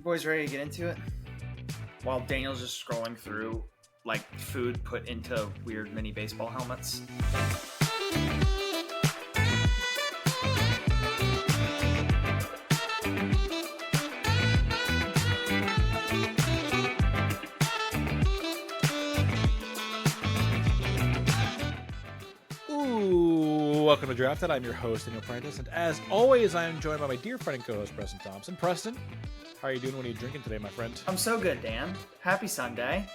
boys ready to get into it? While Daniel's just scrolling through, like, food put into weird mini baseball helmets. Welcome to Drafted. I'm your host, Daniel Prentice, and as always, I am joined by my dear friend and co-host, Preston Thompson. Preston, how are you doing? What are you drinking today, my friend? I'm so good, Dan. Happy Sunday.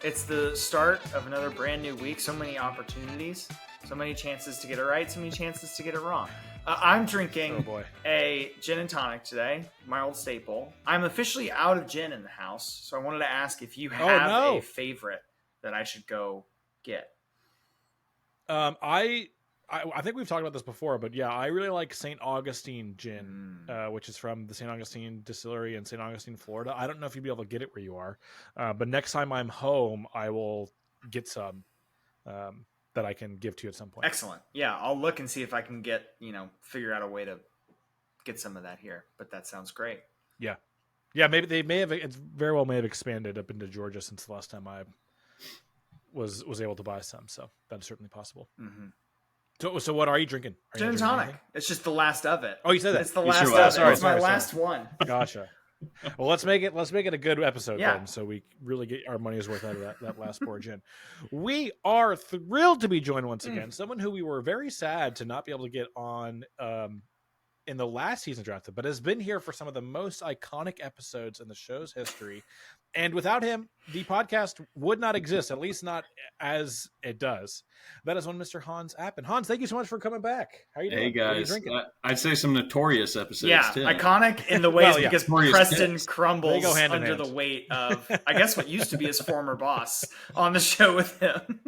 It's the start of another brand new week. So many opportunities, so many chances to get it right, so many chances to get it wrong. I'm drinking a gin and tonic today, my old staple. I'm officially out of gin in the house, so I wanted to ask if you have a favorite that I should go get. I think we've talked about this before, but yeah, I really like St. Augustine gin, which is from the St. Augustine distillery in St. Augustine, Florida. I don't know if you'll be able to get it where you are, but next time I'm home, I will get some that I can give to you at some point. Excellent. Yeah, I'll look and see if I can figure out a way to get some of that here, but that sounds great. Yeah. Yeah, maybe they may have, it very well may have expanded up into Georgia since the last time I was able to buy some, so that's certainly possible. Mm-hmm. So what are you drinking? Gin and tonic. It's just the last of it. Oh, you said that. It's the last of it. It's my last one. Gotcha. Well, let's make it a good episode then, so we really get our money's worth out of that last pour gin. We are thrilled to be joined once again. Someone who we were very sad to not be able to get on in the last season drafted, but has been here for some of the most iconic episodes in the show's history. And without him, the podcast would not exist, at least not as it does. That is one Mr. Hans Appen. Hans, thank you so much for coming back. How are you doing? Hey, guys. I'd say some notorious episodes, too. Iconic in the ways because Preston crumbles under the weight of, I guess, what used to be his former boss on the show with him.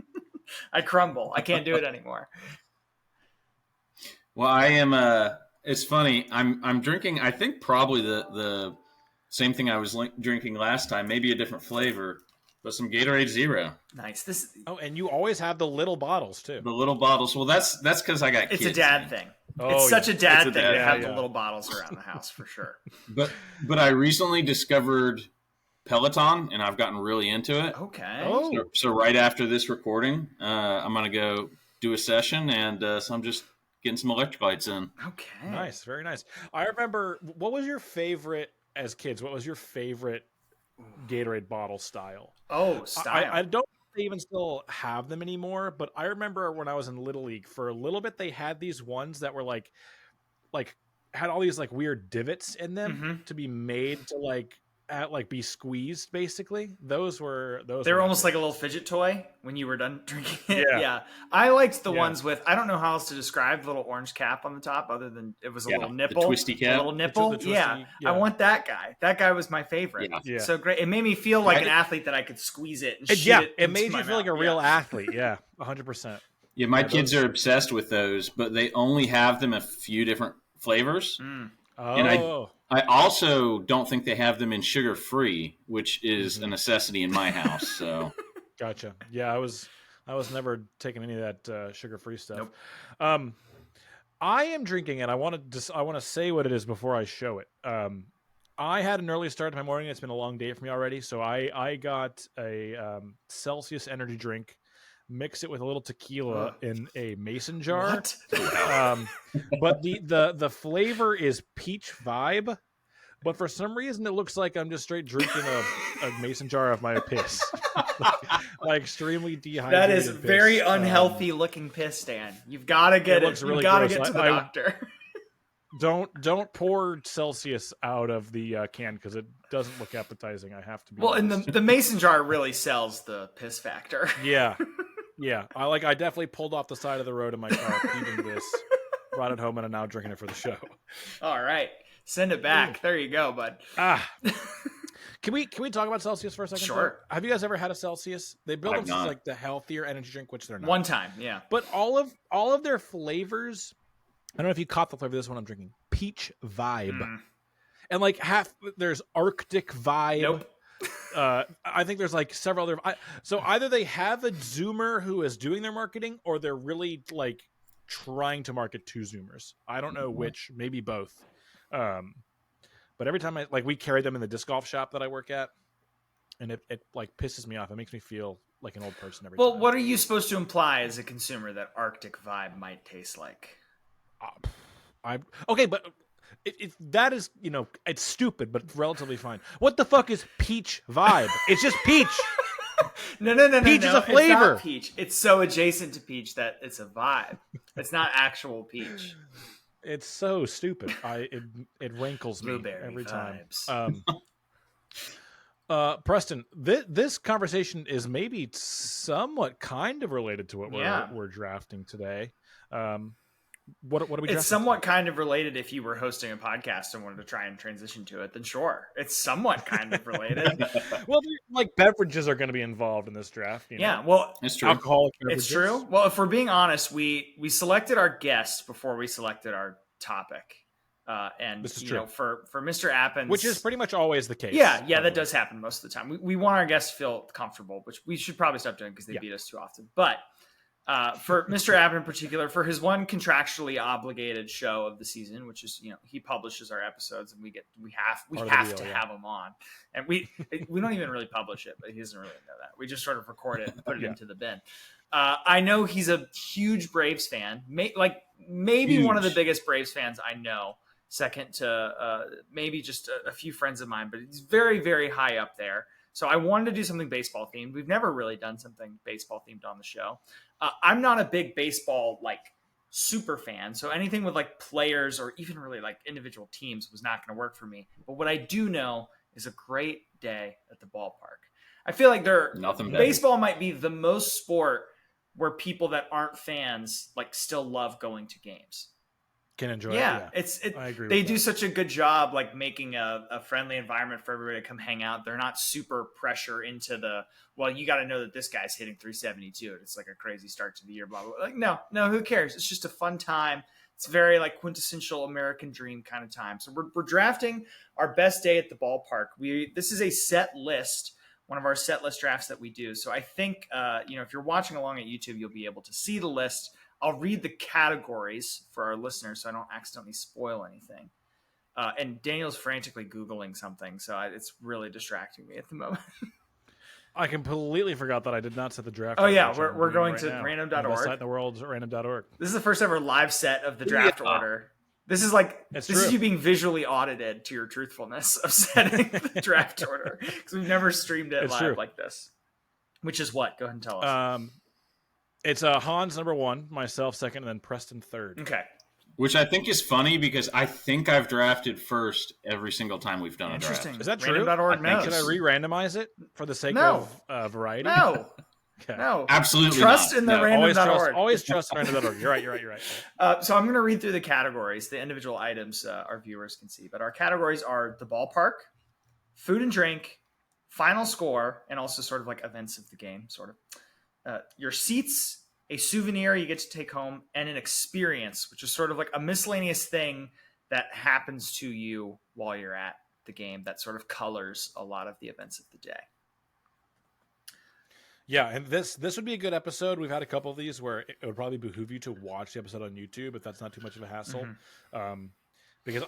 I crumble. I can't do it anymore. Well, I am... It's funny. I'm drinking, I think, probably the same thing I was drinking last time, maybe a different flavor, but some Gatorade Zero. Nice. And you always have the little bottles too. The little bottles. Well, that's because I got kids. It's a dad thing. It's such a dad thing to have the little bottles around the house for sure. But I recently discovered Peloton, and I've gotten really into it. Okay. So right after this recording, I'm going to go do a session, and so I'm just getting some electrolytes in. Okay. Nice. Very nice. I remember, what was your favorite as kids? What was your favorite Gatorade bottle style? Oh, style. I don't think they even still have them anymore, but I remember when I was in Little League, for a little bit, they had these ones that were like had all these like weird divots in them to be made to be squeezed, basically. They were almost like a little fidget toy when you were done drinking it. Yeah. I liked the ones with, I don't know how else to describe the little orange cap on the top other than it was a little nipple. The twisty cap. A little nipple. Yeah. I want that guy. That guy was my favorite. Yeah. So great. It made me feel like an athlete that I could squeeze it and shoot it. It made you feel like a real athlete. Yeah. 100%. Yeah. My kids are obsessed with those, but they only have them a few different flavors. And I also don't think they have them in sugar-free, which is a necessity in my house. So, gotcha. Yeah, I was never taking any of that sugar-free stuff. Nope. I am drinking, and I want to say what it is before I show it. I had an early start to my morning. It's been a long day for me already, so I got a Celsius energy drink. Mix it with a little tequila in a mason jar. What? But the flavor is peach vibe. But for some reason, it looks like I'm just straight drinking a mason jar of my piss. like extremely dehydrated. That is very unhealthy looking piss, Dan. You've got to get it. You've got to get to the doctor. Don't pour Celsius out of the can because it doesn't look appetizing. I have to be honest. And the mason jar really sells the piss factor. Yeah. Yeah, I definitely pulled off the side of the road in my car, eating this, brought it home, and I'm now drinking it for the show. All right, send it back. There you go, bud. Can we talk about Celsius for a second? Sure. Have you guys ever had a Celsius? They build them as like the healthier energy drink, which they're not. One time, yeah. But all of their flavors, I don't know if you caught the flavor of this one I'm drinking. Peach vibe, and there's Arctic vibe. Nope. I think there's like several other. So either they have a Zoomer who is doing their marketing, or they're really like trying to market to Zoomers. I don't know which. Maybe both. But every time we carry them in the disc golf shop that I work at, and it like pisses me off. It makes me feel like an old person every time. Well, what are you supposed to imply as a consumer that Arctic Vibe might taste like? Okay, but that is, it's stupid, but relatively fine. What the fuck is peach vibe? It's just peach. No. Peach is a flavor. It's not peach. It's so adjacent to peach that it's a vibe. It's not actual peach. It's so stupid. It rankles me every vibes. time. Preston, this conversation is maybe somewhat kind of related to what we're drafting today. What are we drafting? It's somewhat kind of related. If you were hosting a podcast and wanted to try and transition to it, then sure, it's somewhat kind of related. Well, like beverages are going to be involved in this draft. Yeah, well, it's true. Alcoholic beverages. It's true. Well, if we're being honest, we selected our guest before we selected our topic. And this is true. For Mr. Appen, which is pretty much always the case. Yeah, that does happen most of the time. We want our guests to feel comfortable, which we should probably stop doing because they beat us too often. But for Mr. Appen in particular, for his one contractually obligated show of the season, which is he publishes our episodes and we have to have him on, and we don't even really publish it, but he doesn't really know that. We just sort of record it and put it into the bin. I know he's a huge Braves fan, maybe one of the biggest Braves fans I know. Second to maybe just a few friends of mine, but he's very, very high up there. So I wanted to do something baseball themed. We've never really done something baseball themed on the show. I'm not a big baseball super fan, so anything with players or even really individual teams was not going to work for me. But what I do know is a great day at the ballpark. I feel like baseball might be the most sport where people that aren't fans still love going to games. Can enjoy it. I agree. They do such a good job making a friendly environment for everybody to come hang out. They're not super pressure into you got to know that this guy's hitting 372 and it's a crazy start to the year, blah blah. No, who cares? It's just a fun time. It's very quintessential American dream kind of time. So we're drafting our best day at the ballpark. This is a set list, one of our set list drafts that we do. So I think if you're watching along at YouTube, you'll be able to see the list. I'll read the categories for our listeners so I don't accidentally spoil anything. And Daniel's frantically Googling something, so it's really distracting me at the moment. I completely forgot that I did not set the draft. Oh, yeah. We're going to random.org. Best site in the world is random.org. This is the first ever live set of the draft order. This is this is you being visually audited to your truthfulness of setting the draft order, because we've never streamed it live like this. Which is what? Go ahead and tell us. It's Hans number 1, myself second, and then Preston third. Okay. Which I think is funny because I think I've drafted first every single time we've done a draft. Is that true? Random.org knows. Should I re-randomize it for the sake of variety? No. Okay. No. Absolutely Trust not. in the random.org. Always trust random.org. You're right. So I'm going to read through the categories, the individual items our viewers can see. But our categories are the ballpark, food and drink, final score, and also sort of events of the game, sort of. Your seats, a souvenir you get to take home, and an experience, which is sort of a miscellaneous thing that happens to you while you're at the game that sort of colors a lot of the events of the day. Yeah, and this would be a good episode. We've had a couple of these where it would probably behoove you to watch the episode on YouTube if that's not too much of a hassle. Mm-hmm. Because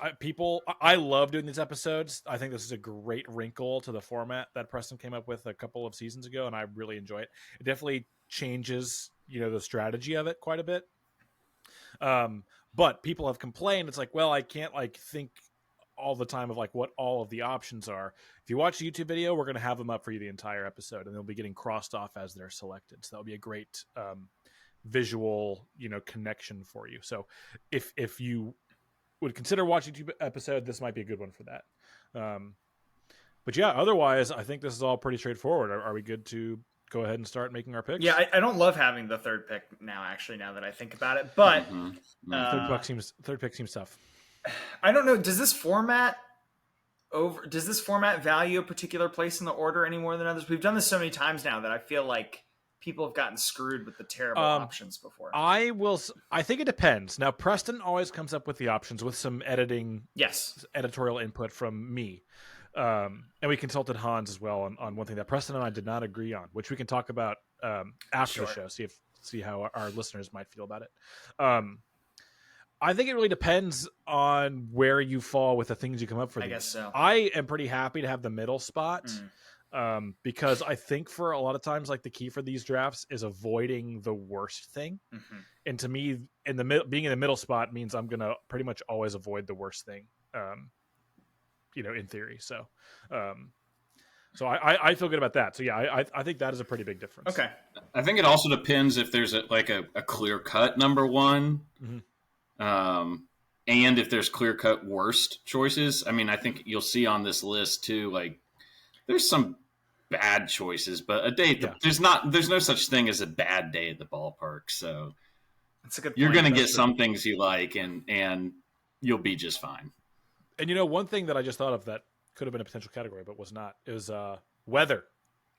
I love doing these episodes. I think this is a great wrinkle to the format that Preston came up with a couple of seasons ago, and I really enjoy it. It definitely changes, the strategy of it quite a bit. But people have complained. It's I can't think all the time of what all of the options are. If you watch the YouTube video, we're going to have them up for you the entire episode, and they'll be getting crossed off as they're selected. So that'll be a great visual, connection for you. So if you would consider watching a YouTube episode, this might be a good one for that. But yeah, otherwise, I think this is all pretty straightforward. Are we good to go ahead and start making our picks? Yeah, I don't love having the third pick now, actually, now that I think about it. But third pick seems tough. I don't know. Does this format value a particular place in the order any more than others? We've done this so many times now that I feel like people have gotten screwed with the terrible options before. I think it depends. Now, Preston always comes up with the options with some editorial input from me. And we consulted Hans as well on one thing that Preston and I did not agree on, which we can talk about after the show, see how our listeners might feel about it. I think it really depends on where you fall with the things you come up for. I guess so. I am pretty happy to have the middle spot because I think for a lot of times, like the key for these drafts is avoiding the worst thing. Mm-hmm. And to me, being in the middle spot means I'm going to pretty much always avoid the worst thing, in theory. So I feel good about that. So yeah, I think that is a pretty big difference. Okay. I think it also depends if there's a clear cut number one. Mm-hmm. And if there's clear-cut worst choices. I mean, I think you'll see on this list too, like there's some bad choices, but a day there's no such thing as a bad day at the ballpark. So that's a good point. You're going to get some things you like, and you'll be just fine. And one thing that I just thought of that could have been a potential category, but was not, is weather.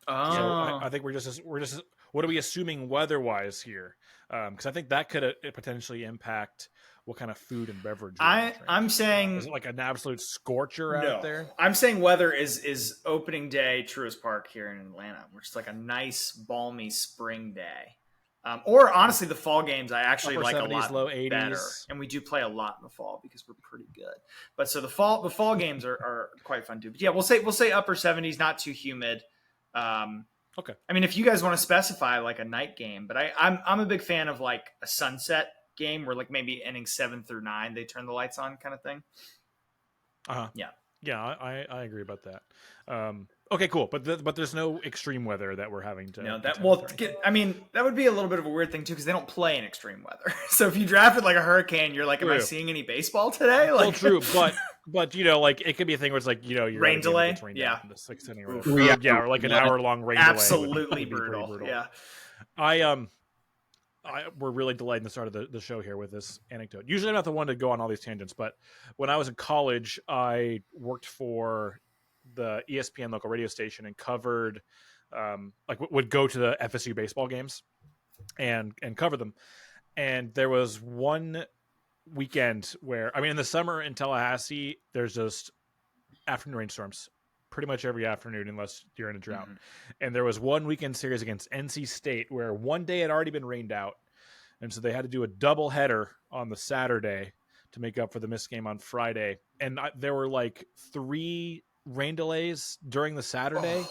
Oh, so I think we're just what are we assuming weather-wise here? Because I think that could potentially impact what kind of food and beverage. I'm saying is it like an absolute scorcher out there? I'm saying weather is opening day, Truist Park here in Atlanta, which is like a nice, balmy spring day. Or honestly, the fall games I actually upper like 70s, a lot low 80s. better, and we do play a lot in the fall because we're pretty good. But so the fall games are quite fun too. But yeah, we'll say upper 70s, not too humid. Okay. I mean, if you guys want to specify like a night game, but I'm a big fan of like a sunset game where like maybe innings 7 through 9 they turn the lights on kind of thing. Yeah, I agree about that. Okay, cool, but there's no extreme weather that we're having to. No, I mean that would be a little bit of a weird thing too because they don't play in extreme weather. So if you drafted like a hurricane, you're like, am I seeing any baseball today? Like, well, true, but like it could be a thing where it's like you're rain delay, in the 6th inning, or like an hour-long rain delay. Absolutely brutal. Yeah, we're really delayed in the start of the show here with this anecdote. Usually I'm not the one to go on all these tangents, but when I was in college, I worked for the ESPN local radio station and covered, would go to the FSU baseball games and cover them. And there was one weekend where, in the summer in Tallahassee, there's just afternoon rainstorms pretty much every afternoon unless you're in a drought. Mm-hmm. And there was one weekend series against NC State where one day had already been rained out. And so they had to do a double header on the Saturday to make up for the missed game on Friday. And there were like 3 rain delays during the Saturday.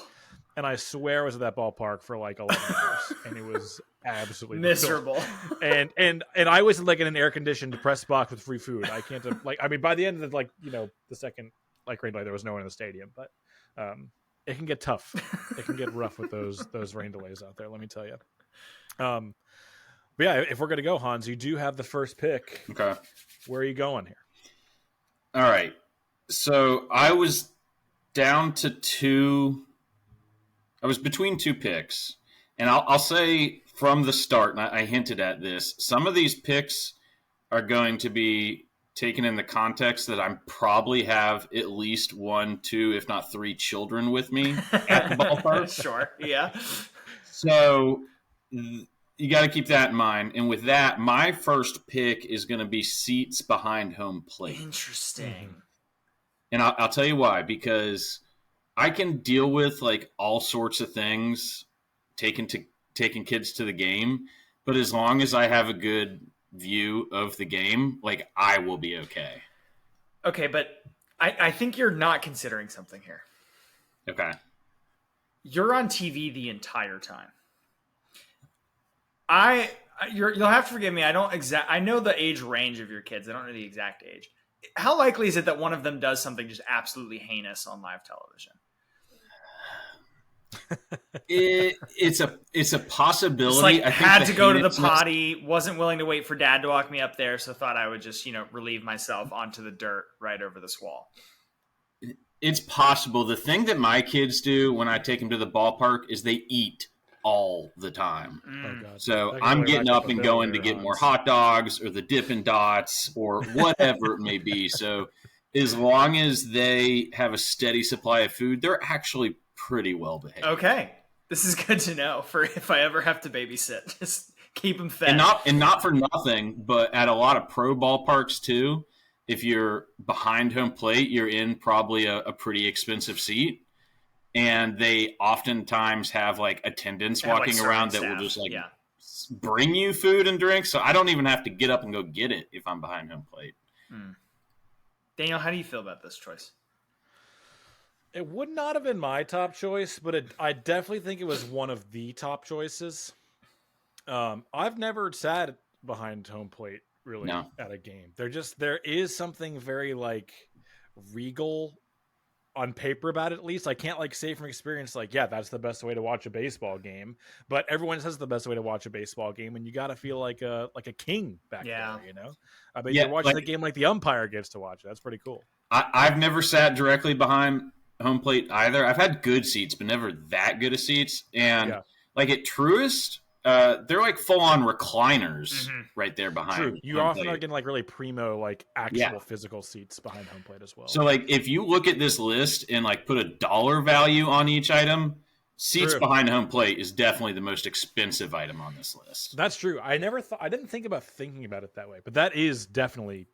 And I swear I was at that ballpark for like 11 hours. And it was absolutely miserable. And I was like in an air-conditioned press box with free food. I can't by the end of the second rain delay, there was no one in the stadium, but it can get tough. It can get rough with those rain delays out there, let me tell you. But yeah, if we're going to go, Hans, you do have the first pick. Okay. Where are you going here? All right. So I was down to 2. I was between 2 picks. And I'll say from the start, and I hinted at this, some of these picks are going to be taken in the context that I probably have at least 1, 2, if not 3 children with me at the ballpark. Sure, yeah. So you got to keep that in mind. And with that, my first pick is going to be seats behind home plate. Interesting. Mm-hmm. And I'll tell you why. Because I can deal with like all sorts of things taking kids to the game, but as long as I have a good view of the game, like I will be okay. Okay, but I think you're not considering something here. Okay. You're on TV the entire time. You'll have to forgive me. I know the age range of your kids. I don't know the exact age. How likely is it that one of them does something just absolutely heinous on live television? It's a possibility. It's like, I had to go to the potty, wasn't willing to wait for dad to walk me up there, so thought I would just, relieve myself onto the dirt right over this wall. It's possible. The thing that my kids do when I take them to the ballpark is they eat all the time. Oh, so I'm getting up and going to get more hot dogs or the Dippin' Dots or whatever it may be. So as long as they have a steady supply of food, they're actually pretty well behaved. Okay. This is good to know for if I ever have to babysit. Just keep them fed. And not for nothing, but at a lot of pro ballparks too, if you're behind home plate, you're in probably a pretty expensive seat. And they oftentimes have like attendants walking around that will just like bring you food and drinks, so I don't even have to get up and go get it if I'm behind home plate. Daniel, how do you feel about this choice? It would not have been my top choice, but I definitely think it was one of the top choices. I've never sat behind home plate really at a game. There is something very like regal on paper about it. At least I can't like say from experience like, yeah, that's the best way to watch a baseball game, but everyone says the best way to watch a baseball game, and you got to feel like a king back there, you know. I mean, you're watching the game like the umpire gets to watch it. That's pretty cool. I've never sat directly behind home plate either. I've had good seats, but never that good of seats. And like at Truist, they're like full on recliners right there behind. True. You often are getting like really primo, like actual physical seats behind home plate as well. So like if you look at this list and like put a dollar value on each item, seats behind home plate is definitely the most expensive item on this list. That's true. I didn't think about thinking about it that way, but that is definitely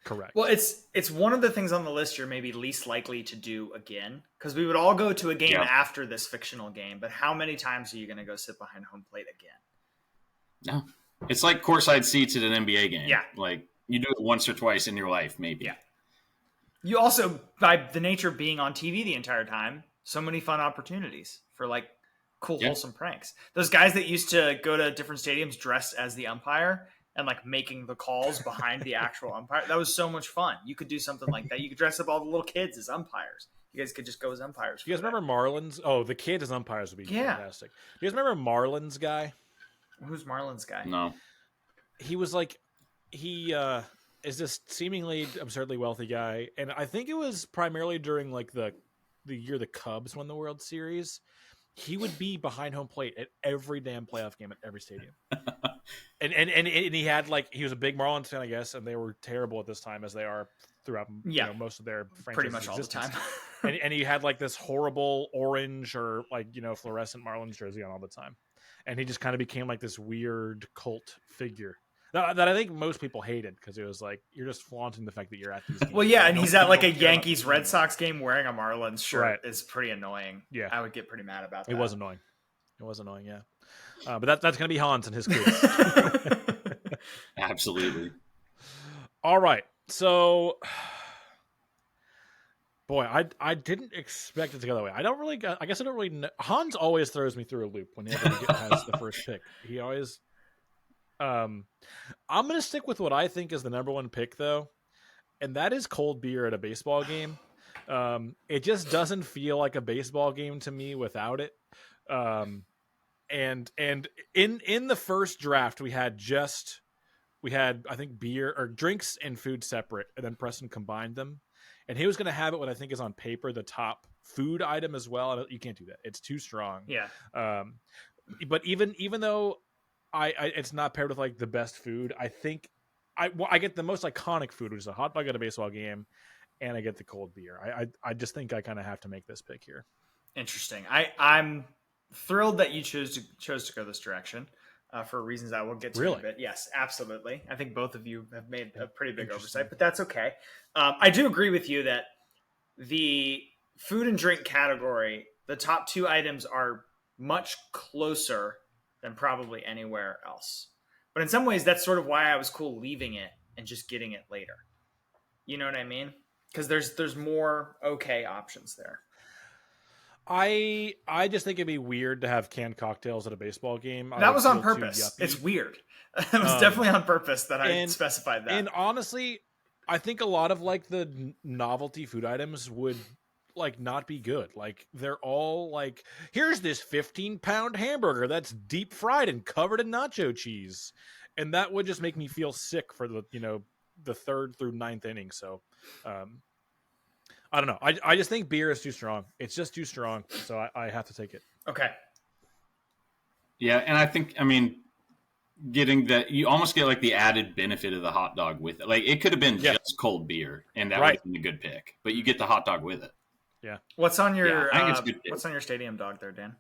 correct. Well, it's one of the things on the list you're maybe least likely to do again, because we would all go to a game after this fictional game, but how many times are you going to go sit behind home plate again? No. It's like courtside seats at an NBA game. Yeah. Like you do it once or twice in your life, maybe. Yeah. You also, by the nature of being on TV the entire time, so many fun opportunities for like cool, wholesome pranks. Those guys that used to go to different stadiums dressed as the umpire and like making the calls behind the actual umpire. That was so much fun. You could do something like that. You could dress up all the little kids as umpires. You guys could just go as umpires. You guys remember Marlins? Oh, the kids as umpires would be fantastic. Do you guys remember Marlins guy? Who's Marlins guy? No. He was like, he is this seemingly absurdly wealthy guy. And I think it was primarily during like the year the Cubs won the World Series. He would be behind home plate at every damn playoff game at every stadium. and he had like, he was a big Marlins fan, I guess, and they were terrible at this time as they are throughout you know, most of their franchise pretty much existence. all the time. and he had like this horrible orange or like, you know, fluorescent Marlins jersey on all the time. And he just kind of became like this weird cult figure that I think most people hated because it was like, you're just flaunting the fact that you're at these games. Well, yeah, and he's at like a Yankees Red Sox game wearing a Marlins shirt is pretty annoying. Yeah. I would get pretty mad about that. It was annoying, yeah. But that's going to be Hans and his kids. Absolutely. All right. So, boy, I didn't expect it to go that way. I guess I don't really know. Hans always throws me through a loop whenever he has the first pick. He always... I'm going to stick with what I think is the number one pick, though, and that is cold beer at a baseball game. It just doesn't feel like a baseball game to me without it. And in the first draft, we had I think beer or drinks and food separate, and then Preston combined them. And he was going to have it what I think is on paper the top food item as well. You can't do that; it's too strong. Yeah. But even though it's not paired with like the best food, I think I get the most iconic food, which is a hot dog at a baseball game, and I get the cold beer. I just think I kind of have to make this pick here. Interesting. I'm thrilled that you chose to go this direction for reasons I will get to in a bit. Yes, absolutely. I think both of you have made a pretty big oversight, but that's okay. I do agree with you that the food and drink category, the top two items are much closer than probably anywhere else. But in some ways, that's sort of why I was cool leaving it and just getting it later. You know what I mean? Because there's more okay options there. I just think it'd be weird to have canned cocktails at a baseball game. That was on purpose. It's weird. It was definitely on purpose that I specified that. And honestly, I think a lot of like the novelty food items would like not be good. Like they're all like, here's this 15-pound hamburger that's deep fried and covered in nacho cheese, and that would just make me feel sick for the third through ninth inning. So I don't know. I just think beer is too strong. It's just too strong. So I have to take it. Okay. Yeah, and I mean, getting that, you almost get like the added benefit of the hot dog with it. Like it could have been just cold beer, and that would have been a good pick. But you get the hot dog with it. Yeah. What's on your what's on your stadium dog there, Dan?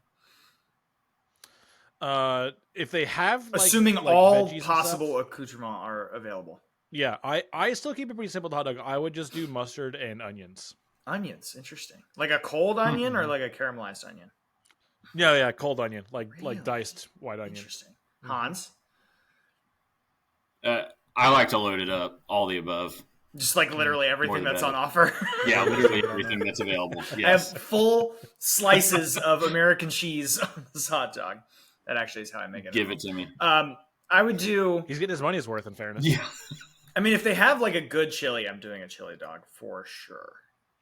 If they have assuming all possible accoutrements are available. Yeah, I still keep it pretty simple with hot dog. I would just do mustard and onions. Onions, interesting. Like a cold onion or like a caramelized onion? Yeah, cold onion, like diced white onion. Interesting. Hans? I like to load it up, all the above. Just like literally everything that's on offer. Yeah, literally everything that's available. Yes. I have full slices of American cheese on this hot dog. That actually is how I make it. Give it to me. I would do. He's getting his money's worth, in fairness. Yeah. I mean, if they have like a good chili, I'm doing a chili dog for sure.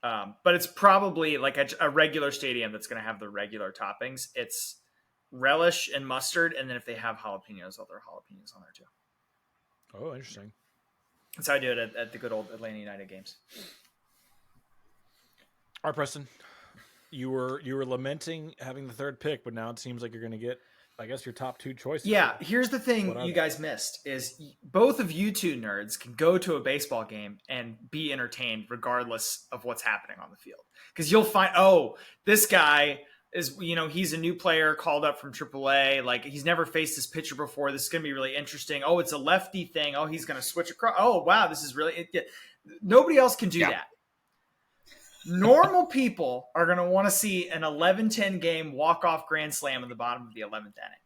But it's probably like a regular stadium that's going to have the regular toppings. It's relish and mustard, and then if they have jalapenos, other jalapenos on there too. Oh, interesting. That's how I do it at the good old Atlanta United games. All right, Preston, you were lamenting having the third pick, but now it seems like you're going to get, I guess, your top two choices. Yeah, here's the thing you guys missed is both of you two nerds can go to a baseball game and be entertained regardless of what's happening on the field. Because you'll find, this guy is, he's a new player called up from AAA. Like, he's never faced this pitcher before. This is going to be really interesting. Oh, it's a lefty thing. Oh, he's going to switch across. Oh, wow, this is really nobody else can do that. Normal people are going to want to see an 11-10 game walk-off grand slam in the bottom of the 11th inning.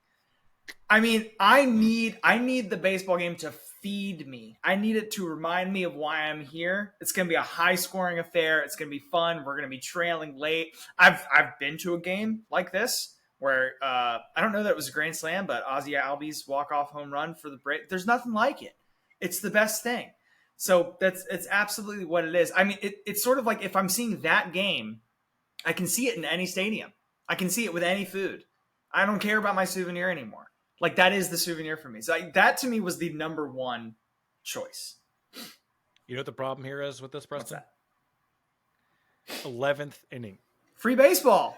I mean, I need the baseball game to feed me. I need it to remind me of why I'm here. It's going to be a high-scoring affair. It's going to be fun. We're going to be trailing late. I've been to a game like this where I don't know that it was a grand slam, but Ozzie Albies walk-off home run for the break. There's nothing like it. It's the best thing. So it's absolutely what it is. I mean, it's sort of like if I'm seeing that game, I can see it in any stadium. I can see it with any food. I don't care about my souvenir anymore. Like, that is the souvenir for me. So that to me was the number one choice. You know what the problem here is with this, Preston? What's that? 11th inning. Free baseball.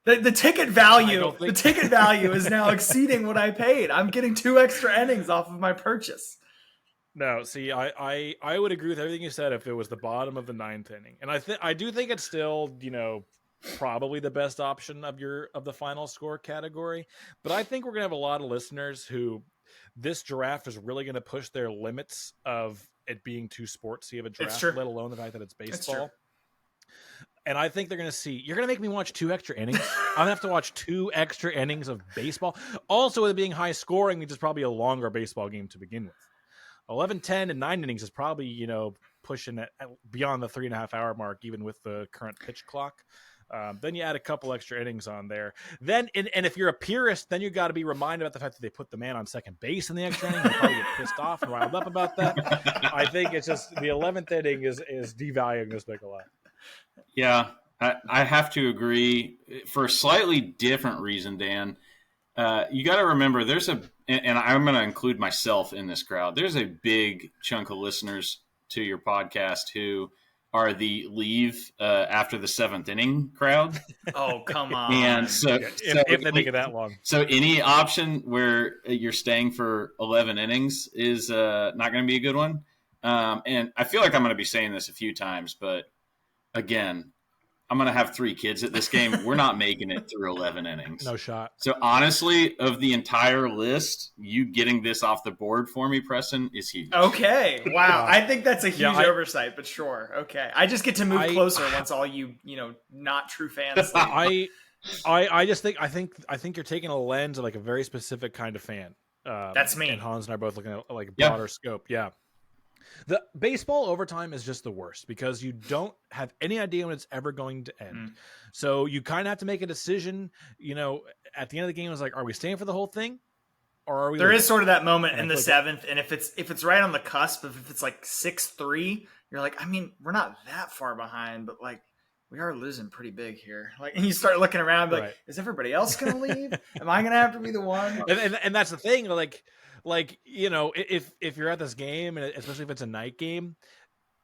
The ticket value. The ticket value is now exceeding what I paid. I'm getting 2 extra innings off of my purchase. No, see, I would agree with everything you said if it was the bottom of the 9th inning, and I do think it's still probably the best option of the final score category. But I think we're gonna have a lot of listeners who this draft is really gonna push their limits of it being too sportsy of a draft, let alone the fact that it's baseball. And I think they're going to see, you're going to make me watch 2 extra innings. I'm going to have to watch 2 extra innings of baseball. Also, with it being high scoring, which is probably a longer baseball game to begin with. 11, 10, and 9 innings is probably, pushing it beyond the 3.5 hour mark, even with the current pitch clock. Then you add a couple extra innings on there. Then, and if you're a purist, then you got to be reminded about the fact that they put the man on second base in the extra inning. You probably get pissed off and riled up about that. I think it's just the 11th inning is devaluing this pick a lot. Yeah, I have to agree for a slightly different reason, Dan. You got to remember and I'm going to include myself in this crowd. There's a big chunk of listeners to your podcast who are the leave after the 7th inning crowd. Oh, come on. And so if they make it that long. So any option where you're staying for 11 innings is not going to be a good one. And I feel like I'm going to be saying this a few times, but again, I'm going to have 3 kids at this game. We're not making it through 11 innings. No shot. So honestly, of the entire list, you getting this off the board for me, Preston, is huge. Okay. Wow. I think that's a huge oversight, but sure. Okay. I just get to move closer once all you not true fans. I think you're taking a lens of like a very specific kind of fan. That's me. And Hans and I are both looking at like a broader scope. Yeah. The baseball overtime is just the worst because you don't have any idea when it's ever going to end. So you kind of have to make a decision, at the end of the game. It's like, are we staying for the whole thing? Or are we? There is sort of that moment in the 7th. And if it's right on the cusp of, if it's like 6-3, you're like, I mean, we're not that far behind, but like we are losing pretty big here. Like, and you start looking around, like, is everybody else going to leave? Am I going to have to be the one? And that's the thing. Like, if you're at this game, and especially if it's a night game,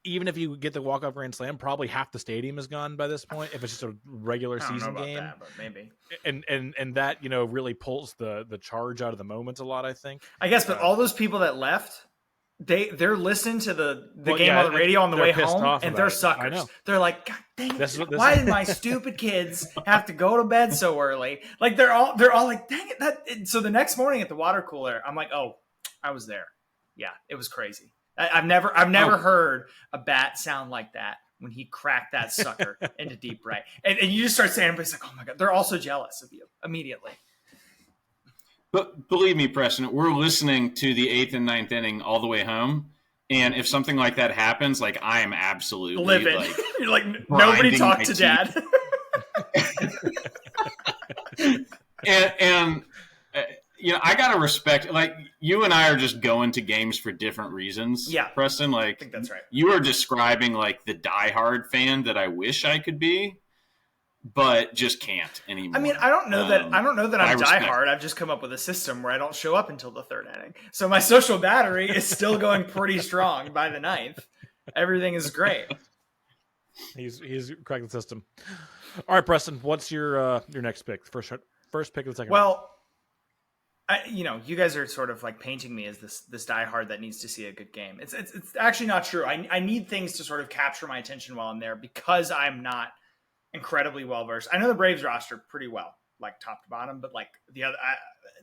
even if you get the walk-off grand slam, probably half the stadium is gone by this point. If it's just a regular season game, that, but maybe. And that really pulls the charge out of the moment a lot. I think. I guess, but all those people that left, they're listening to the game on the radio on the way home, and they're suckers. They're like, God dang it! Why did my stupid kids have to go to bed so early? Like they're all like, dang it! So the next morning at the water cooler, I'm like, oh, I was there. Yeah, it was crazy. I've never heard a bat sound like that when he cracked that sucker into deep right. And you just start saying, everybody's like, oh my God, they're all so jealous of you immediately. But believe me, Preston, we're listening to the 8th and 9th inning all the way home. And if something like that happens, like I am absolutely livid. Like, you're like, nobody talked to Dad. and I gotta respect. Like you and I are just going to games for different reasons. Yeah, Preston. Like I think that's right. You are describing like the diehard fan that I wish I could be, but just can't anymore. I mean, I don't know that I'm diehard. I've just come up with a system where I don't show up until the 3rd inning, so my social battery is still going pretty strong by the 9th. Everything is great. He's cracked the system. All right, Preston, what's your next pick? First pick of the second. Well, you guys are sort of like painting me as this diehard that needs to see a good game. It's actually not true. I need things to sort of capture my attention while I'm there because I'm not incredibly well versed. I know the Braves roster pretty well, like top to bottom, but like the other,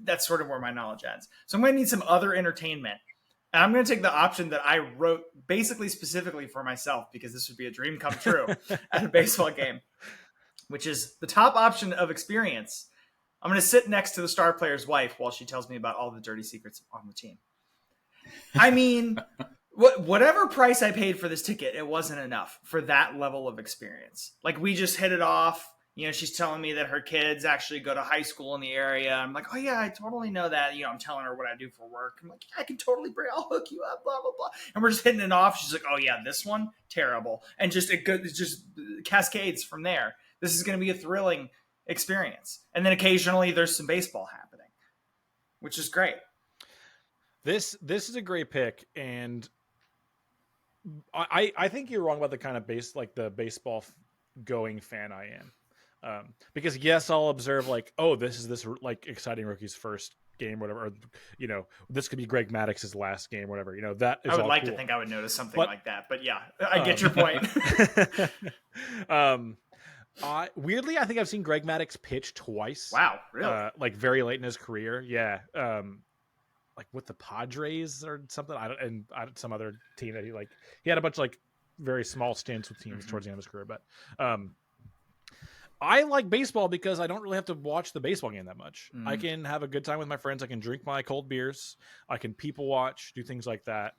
that's sort of where my knowledge ends. So I'm going to need some other entertainment. And I'm going to take the option that I wrote basically specifically for myself because this would be a dream come true at a baseball game, which is the top option of experience. I'm going to sit next to the star player's wife while she tells me about all the dirty secrets on the team. I mean, whatever price I paid for this ticket, it wasn't enough for that level of experience. Like we just hit it off. She's telling me that her kids actually go to high school in the area. I'm like, oh yeah, I totally know that. I'm telling her what I do for work. I'm like, yeah, I can totally I'll hook you up, blah, blah, blah. And we're just hitting it off. She's like, oh yeah, this one, terrible. And it just cascades from there. This is going to be a thrilling experience. And then occasionally there's some baseball happening, which is great. This is a great pick. And I think you're wrong about the kind of the baseball going fan I am. Because yes, I'll observe like, oh, this is like exciting rookie's first game, whatever. Or, this could be Greg Maddox's last game, whatever. That is. I would like to think I would notice something like that, but yeah, I get your point. Weirdly, I think I've seen Greg Maddox pitch twice. Wow, really? Like very late in his career, yeah. Like with the Padres or something. And some other team that he had a bunch of like very small stints with teams towards the end of his career, but. I like baseball because I don't really have to watch the baseball game that much. I can have a good time with my friends. I can drink my cold beers. I can people watch, do things like that.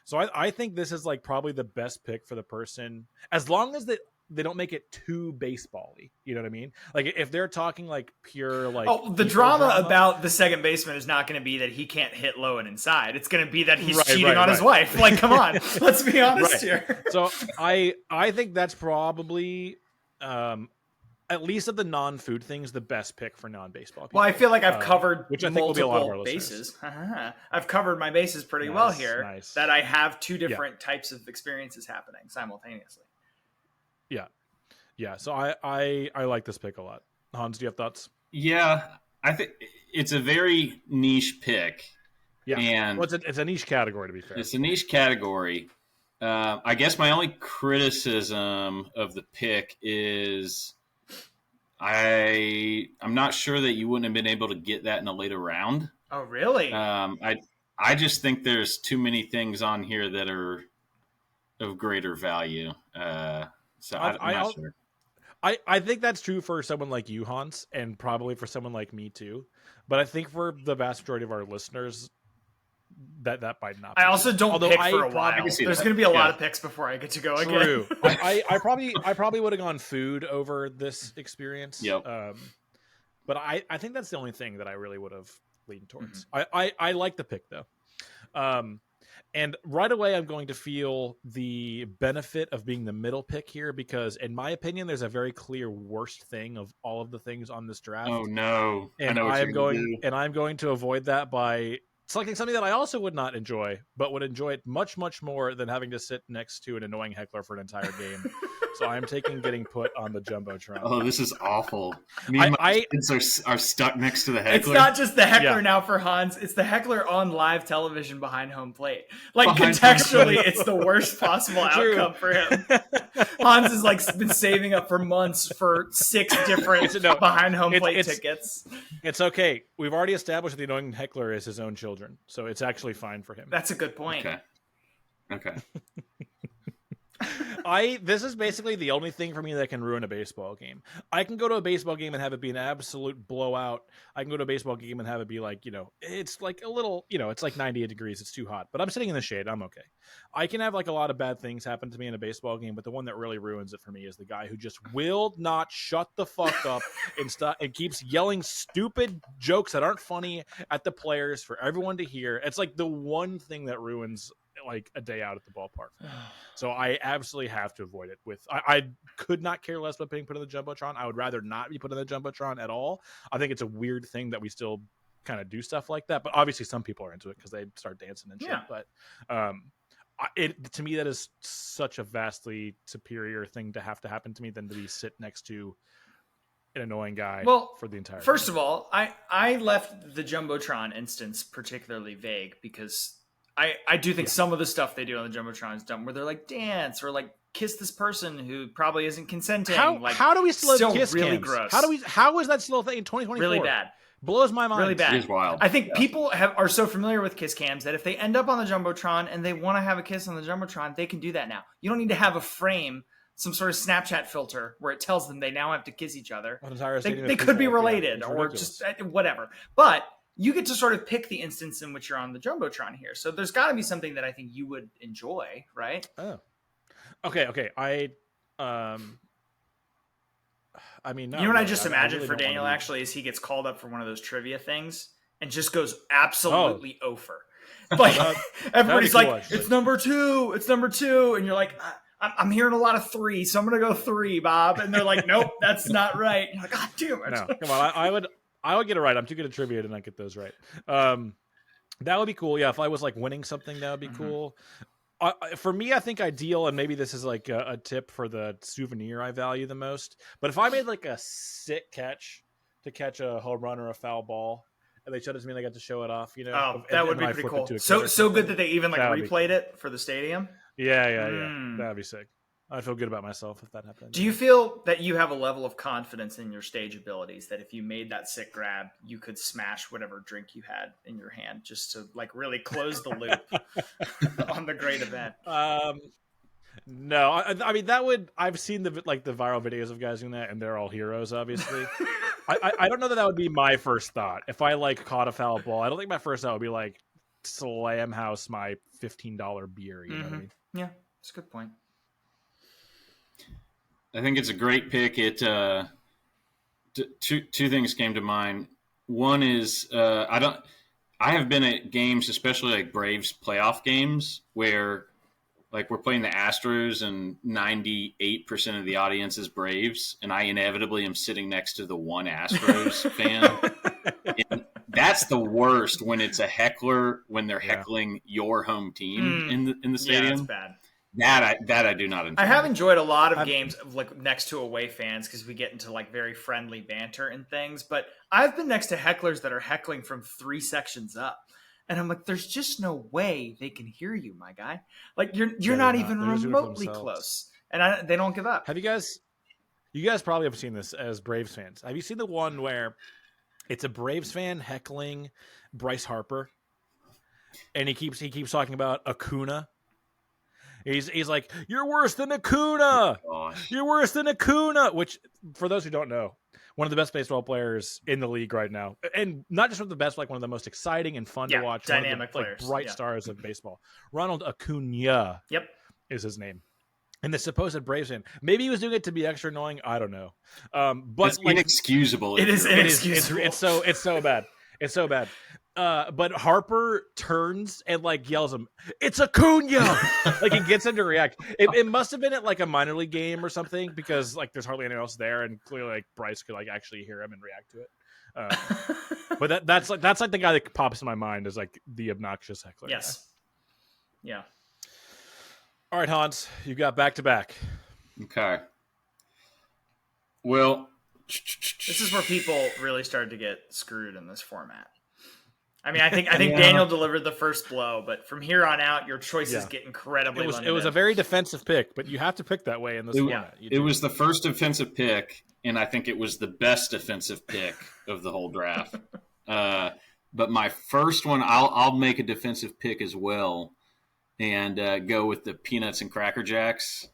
So I think this is like probably the best pick for the person, as long as they don't make it too baseball-y. You know what I mean? Like if they're talking like pure like the drama about the second baseman is not going to be that he can't hit low and inside. It's going to be that he's cheating on his wife. Like, come on, let's be honest here. So I think that's probably. At least of the non-food things, the best pick for non-baseball people. Well, I feel like I've covered which I think will be a lot of our bases. I've covered my bases pretty well here. Nice. That I have two different types of experiences happening simultaneously. Yeah. So I like this pick a lot. Hans, do you have thoughts? Yeah, I think it's a very niche pick. Yeah, and it's a niche category, to be fair. It's a niche category. I guess my only criticism of the pick is I'm not sure that you wouldn't have been able to get that in a later round. Oh, really? I just think there's too many things on here that are of greater value. So I'm not sure. I think that's true for someone like you, Hans, and probably for someone like me too. But I think for the vast majority of our listeners, that might not be. I also don't pick for a while. There's going to be a lot of picks before I get to go again. True. I probably would have gone food over this experience. Yep. But I think that's the only thing that I really would have leaned towards. I like the pick though. And right away I'm going to feel the benefit of being the middle pick here because in my opinion there's a very clear worst thing of all of the things on this draft. Oh no. And I'm going to avoid that by selecting something that I also would not enjoy, but would enjoy it much, much more than having to sit next to an annoying heckler for an entire game. So I'm taking getting put on the Jumbotron. Oh, this is awful. Me and my kids are stuck next to the heckler. It's not just the heckler now for Hans. It's the heckler on live television behind home plate. Like contextually, it's the worst possible outcome for him. Hans has like been saving up for months for 6 different behind home plate tickets. It's okay. We've already established that the annoying heckler is his own children, so it's actually fine for him. That's a good point. Okay. This is basically the only thing for me that can ruin a baseball game. I can go to a baseball game and have it be an absolute blowout. I can go to a baseball game and have it be like, it's like a little, it's like 98 degrees. It's too hot, but I'm sitting in the shade. I'm okay. I can have like a lot of bad things happen to me in a baseball game, but the one that really ruins it for me is the guy who just will not shut the fuck up and keeps yelling stupid jokes that aren't funny at the players for everyone to hear. It's like the one thing that ruins like a day out at the ballpark. So I absolutely have to avoid it. I could not care less about being put in the Jumbotron. I would rather not be put in the Jumbotron at all. I think it's a weird thing that we still kind of do stuff like that, but obviously some people are into it because they start dancing and shit. But to me, that is such a vastly superior thing to have to happen to me than to be sit next to an annoying guy for the entire first game. Of all, I left the Jumbotron instance particularly vague because I do think some of the stuff they do on the Jumbotron is dumb, where they're like dance or like kiss this person who probably isn't consenting. How do we still have kiss really cams? Gross. How is that still a thing in 2024? Really bad. Blows my mind. Really bad. It is wild. I think people are so familiar with kiss cams that if they end up on the Jumbotron and they want to have a kiss on the Jumbotron, they can do that now. You don't need to have a frame, some sort of Snapchat filter where it tells them they now have to kiss each other. They could be related or just whatever. But you get to sort of pick the instance in which you're on the Jumbotron here. So there's got to be something that I think you would enjoy, right? Oh. Okay. I mean, you know what I just imagined for Daniel actually is he gets called up for one of those trivia things and just goes absolutely over. Like everybody's like, actually. It's number two, and you're like, I'm hearing a lot of 3, so I'm gonna go 3, Bob. And they're like, nope, that's not right. And you're like, God damn it! No, come on, I would get it right. I'm too good at trivia to not get those right. That would be cool. Yeah, if I was like winning something, that would be cool. For me, I think ideal, and maybe this is like a tip for the souvenir I value the most. But if I made like a sick catch to catch a home run or a foul ball, and they showed it to me, and I got to show it off. That would be pretty cool. So good that they even like replayed it for the stadium. Yeah. That'd be sick. I feel good about myself if that happened. Do you feel that you have a level of confidence in your stage abilities that if you made that sick grab, you could smash whatever drink you had in your hand just to like really close the loop on the great event? No, I mean that would. I've seen the viral videos of guys doing that, and they're all heroes, obviously. I don't know that would be my first thought if I like caught a foul ball. I don't think my first thought would be like slam house my $15 beer. You know what I mean? Yeah, that's a good point. I think it's a great pick. Two things came to mind. One is I have been at games, especially like Braves playoff games, where like we're playing the Astros and 98% of the audience is Braves, and I inevitably am sitting next to the one Astros fan. And that's the worst when it's a heckler when they're heckling your home team in the stadium. Yeah, that's bad. That I do not enjoy. I have enjoyed a lot of games of like next to away fans because we get into like very friendly banter and things. But I've been next to hecklers that are heckling from 3 sections up, and I'm like, there's just no way they can hear you, my guy. Like you're not even remotely close, and they don't give up. Have you guys probably have seen this as Braves fans? Have you seen the one where it's a Braves fan heckling Bryce Harper, and he keeps talking about Acuna? He's like, you're worse than Acuna. You're worse than Acuna. Which, for those who don't know, one of the best baseball players in the league right now, and not just one of the best, like one of the most exciting and fun to watch, dynamic players, like bright stars of baseball. Ronald Acuna, is his name. And the supposed Braves fan, maybe he was doing it to be extra annoying. I don't know. But it's inexcusable. It is inexcusable. It's so bad. It's so bad. But Harper turns and like yells him, "It's Acuna!" Like he gets him to react. It must have been at like a minor league game or something because like there's hardly anyone else there, and clearly like Bryce could like actually hear him and react to it. But that's like the guy that pops in my mind as like the obnoxious heckler. Yes. Guy. Yeah. All right, Hans, you got back to back. Okay. Well, this is where people really started to get screwed in this format. I mean, I think Daniel delivered the first blow, but from here on out, your choices get incredibly limited. It was a very defensive pick, but you have to pick that way in this format. It was the first defensive pick, and I think it was the best defensive pick of the whole draft. But my first one, I'll make a defensive pick as well. and go with the peanuts and Cracker Jacks.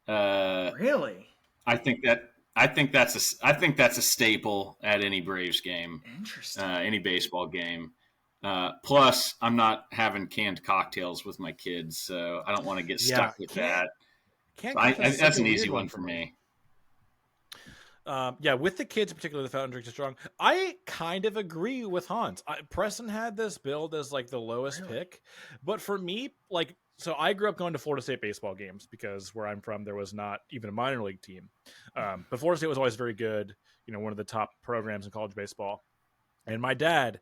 Really? I think that's a staple at any Braves game. Interesting. Any baseball game. Plus, I'm not having canned cocktails with my kids, so I don't want to get stuck with that. So that's an easy one for me. With the kids, particularly the fountain drinks are strong. I kind of agree with Hans. Preston had this build as like the lowest pick, but for me, so I grew up going to Florida State baseball games because where I'm from, there was not even a minor league team. But Florida State was always very good, one of the top programs in college baseball. And my dad,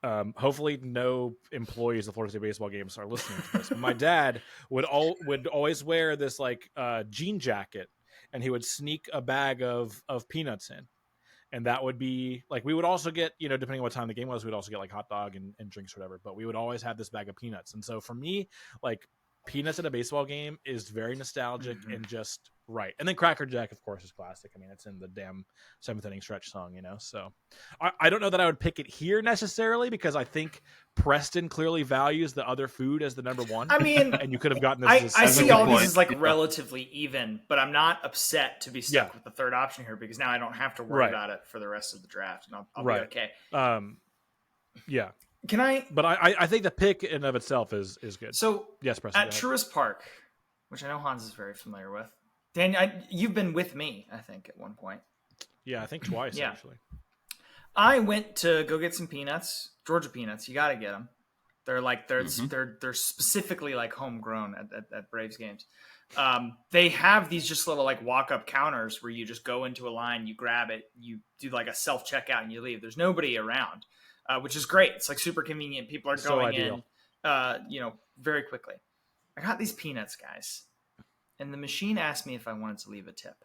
hopefully no employees of Florida State baseball games are listening to this, but my dad would always wear this jean jacket, and he would sneak a bag of peanuts in. And that would be we would also get, depending on what time the game was, we'd also get hot dog and drinks or whatever, but we would always have this bag of peanuts. And so for me, peanuts at a baseball game is very nostalgic and just right. And then Cracker Jack, of course, is classic. I mean, it's in the damn 7th inning stretch song, So I don't know that I would pick it here necessarily, because I think Preston clearly values the other food as the number one. I mean, and you could have gotten this. I see all these as relatively even, but I'm not upset to be stuck with the third option here, because now I don't have to worry about it for the rest of the draft, and I'll be okay. Yeah. Can I? But I think the pick in and of itself is good. So yes, Preston, at Truist Park, which I know Hans is very familiar with. Daniel, you've been with me, I think, at one point. Yeah, I think twice actually. I went to go get some peanuts, Georgia peanuts. You got to get them. They're they're specifically homegrown at Braves games. They have these just little walk up counters where you just go into a line, you grab it, you do a self checkout, and you leave. There's nobody around. Which is great. It's super convenient. People are going in, very quickly. I got these peanuts, guys, and the machine asked me if I wanted to leave a tip.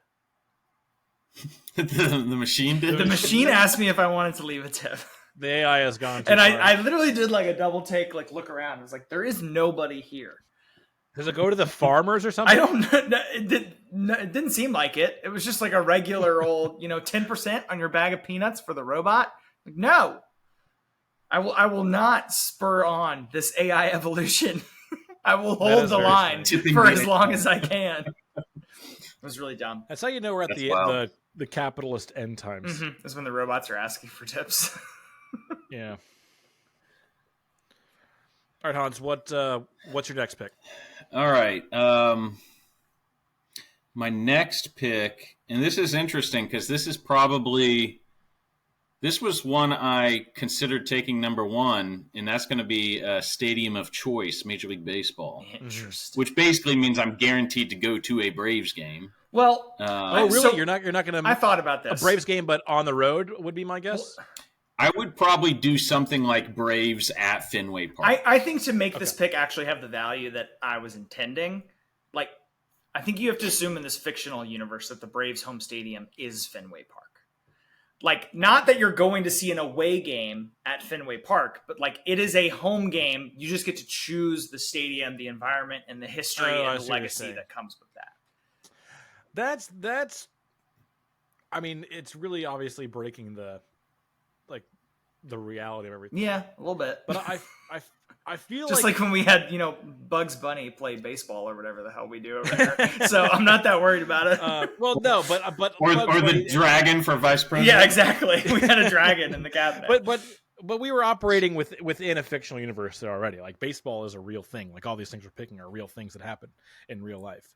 The machine did? The machine asked me if I wanted to leave a tip. The AI has gone too and far. I literally did a double take, look around. It was there is nobody here. Does it go to the farmers or something? I don't know. It didn't seem like it. It was just a regular old, 10% on your bag of peanuts for the robot. No. I will not spur on this AI evolution. I will hold the line for as long as I can. It was really dumb. That's how you know we're at the capitalist end times. Mm-hmm. That's when the robots are asking for tips. Yeah. All right, Hans. What's your next pick? All right. My next pick, and this is interesting because this was one I considered taking number one, and that's going to be a stadium of choice, Major League Baseball. Interesting. Which basically means I'm guaranteed to go to a Braves game. Well, really? So you're not going to? I thought about this. A Braves game, but on the road would be my guess. Well, I would probably do something like Braves at Fenway Park. I think to make this pick actually have the value that I was intending, I think you have to assume in this fictional universe that the Braves' home stadium is Fenway Park. Not that you're going to see an away game at Fenway Park, but it is a home game. You just get to choose the stadium, the environment, and the history and the legacy that comes with that. That's. I mean, it's really obviously breaking the reality of everything. Yeah, a little bit. But I feel just like when we had Bugs Bunny play baseball or whatever the hell we do over there. So I'm not that worried about it. Well, no, but or the dragon for vice president. Yeah, exactly. We had a dragon in the cabinet. But we were operating within a fictional universe there already. Baseball is a real thing. All these things we're picking are real things that happen in real life.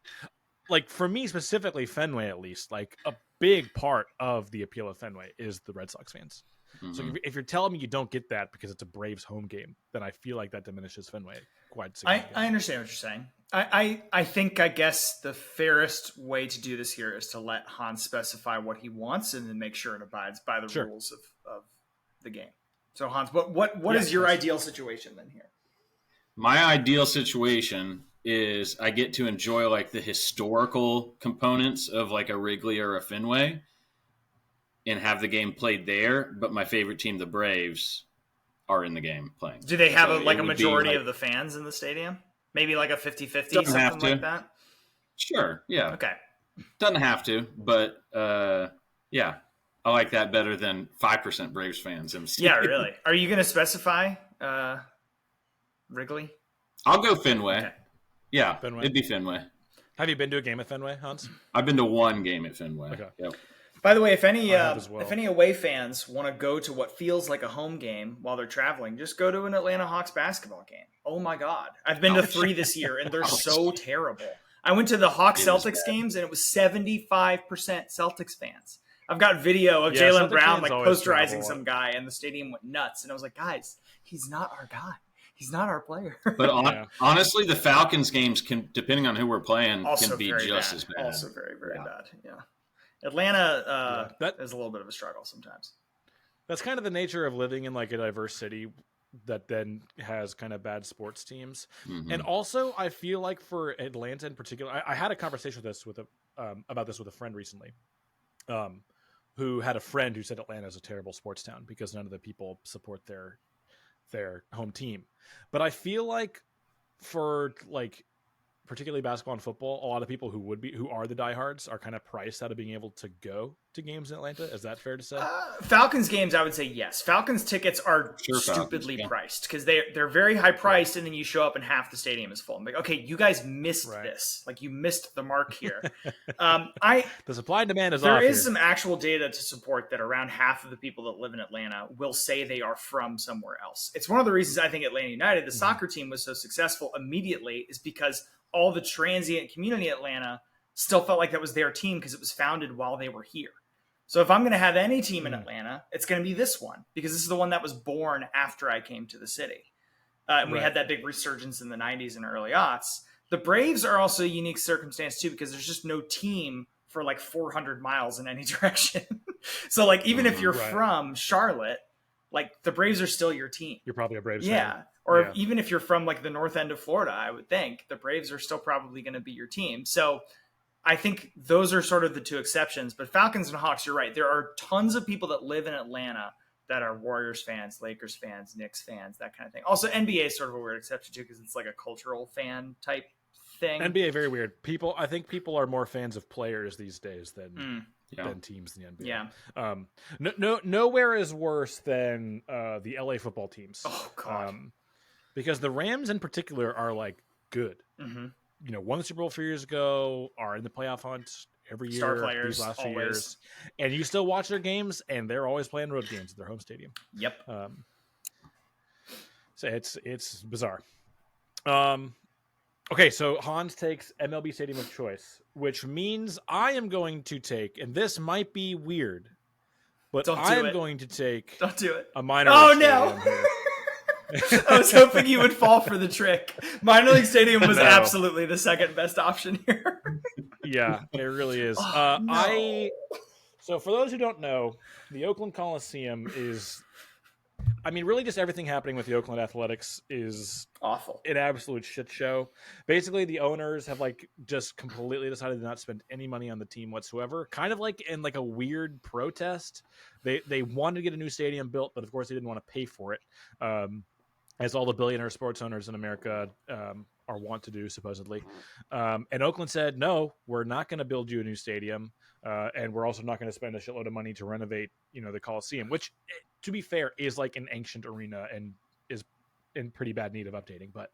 For me specifically, Fenway at least, a big part of the appeal of Fenway is the Red Sox fans. Mm-hmm. So if you're telling me you don't get that because it's a Braves home game, then I feel like that diminishes Fenway quite significantly. I understand what you're saying. I guess the fairest way to do this here is to let Hans specify what he wants and then make sure it abides by the rules of the game. So Hans, what is your ideal situation then here? My ideal situation is I get to enjoy the historical components of a Wrigley or a Fenway and have the game played there, but my favorite team, the Braves, are in the game playing. Do they have a majority of the fans in the stadium? Maybe a 50-50, something like that? Sure, yeah. Okay. Doesn't have to, but yeah. I like that better than 5% Braves fans in the stadium. Yeah, really. Are you going to specify Wrigley? I'll go Fenway. Okay. Yeah, Fenway. It'd be Fenway. Have you been to a game at Fenway, Hans? I've been to one game at Fenway. Okay. Yep. By the way, if any away fans want to go to what feels like a home game while they're traveling, just go to an Atlanta Hawks basketball game. Oh my God. I've been to 3 this year, and they're so terrible. I went to the Hawks Celtics games, and it was 75% Celtics fans. I've got video of Jaylen Brown like posterizing some guy, and the stadium went nuts. And I was like, guys, he's not our guy. He's not our player. But honestly, the Falcons games can, depending on who we're playing, can be just as bad. Also very, very bad. Yeah. Atlanta that is a little bit of a struggle sometimes. That's kind of the nature of living in like a diverse city that then has kind of bad sports teams. Mm-hmm. And also, I feel like for Atlanta in particular, I had a conversation about this with a friend recently, who had a friend who said Atlanta is a terrible sports town because none of the people support their home team. But I feel like for like particularly basketball and football, a lot of people who are the diehards are kind of priced out of being able to go to games in Atlanta. Is that fair to say? Falcons games, I would say yes. Falcons tickets are stupidly priced because they're very high priced, and then you show up and half the stadium is full. I'm like, okay, you guys missed this. Like you missed the mark here. The supply and demand is off. There is some actual data to support that around half of the people that live in Atlanta will say they are from somewhere else. It's one of the reasons I think Atlanta United, the soccer team, was so successful immediately is because all the transient community in Atlanta still felt like that was their team because it was founded while they were here. So if I'm going to have any team in Atlanta, it's going to be this one because this is the one that was born after I came to the city. And we had that big resurgence in the 90s and early aughts. The Braves are also a unique circumstance too because there's just no team for like 400 miles in any direction. So like even if you're from Charlotte, like the Braves are still your team. You're probably a Braves fan. fan. Or even if you're from like the north end of Florida, I would think the Braves are still probably going to be your team. So I think those are sort of the two exceptions. But Falcons and Hawks, you're right. There are tons of people that live in Atlanta that are Warriors fans, Lakers fans, Knicks fans, that kind of thing. Also, NBA is sort of a weird exception too because it's like a cultural fan type thing. NBA, very weird. I think people are more fans of players these days than teams in the NBA. Yeah. Nowhere is worse than the LA football teams. Oh God. Because the Rams in particular are like good. Mm-hmm. You know, won the Super Bowl 4 years ago, are in the playoff hunt every year. Star players, these last always. few years. And you still watch their games, and they're always playing road games at their home stadium. Yep. So it's bizarre. Okay, so Hans takes MLB Stadium of choice, which means I am going to take, and this might be weird, but I am going to take Don't do it. A minor league stadium here. I was hoping you would fall for the trick. Minor league stadium was absolutely the second best option here. Yeah, it really is. So for those who don't know, the Oakland Coliseum is, I mean, really just everything happening with the Oakland Athletics is awful. An absolute shit show. Basically, the owners have like just completely decided to not spend any money on the team whatsoever. Kind of like in like a weird protest. They wanted to get a new stadium built, but of course they didn't want to pay for it. As all the billionaire sports owners in America are wont to do, supposedly. And Oakland said, no, we're not going to build you a new stadium. And we're also not going to spend a shitload of money to renovate, the Coliseum, which, to be fair, is like an ancient arena and is in pretty bad need of updating. But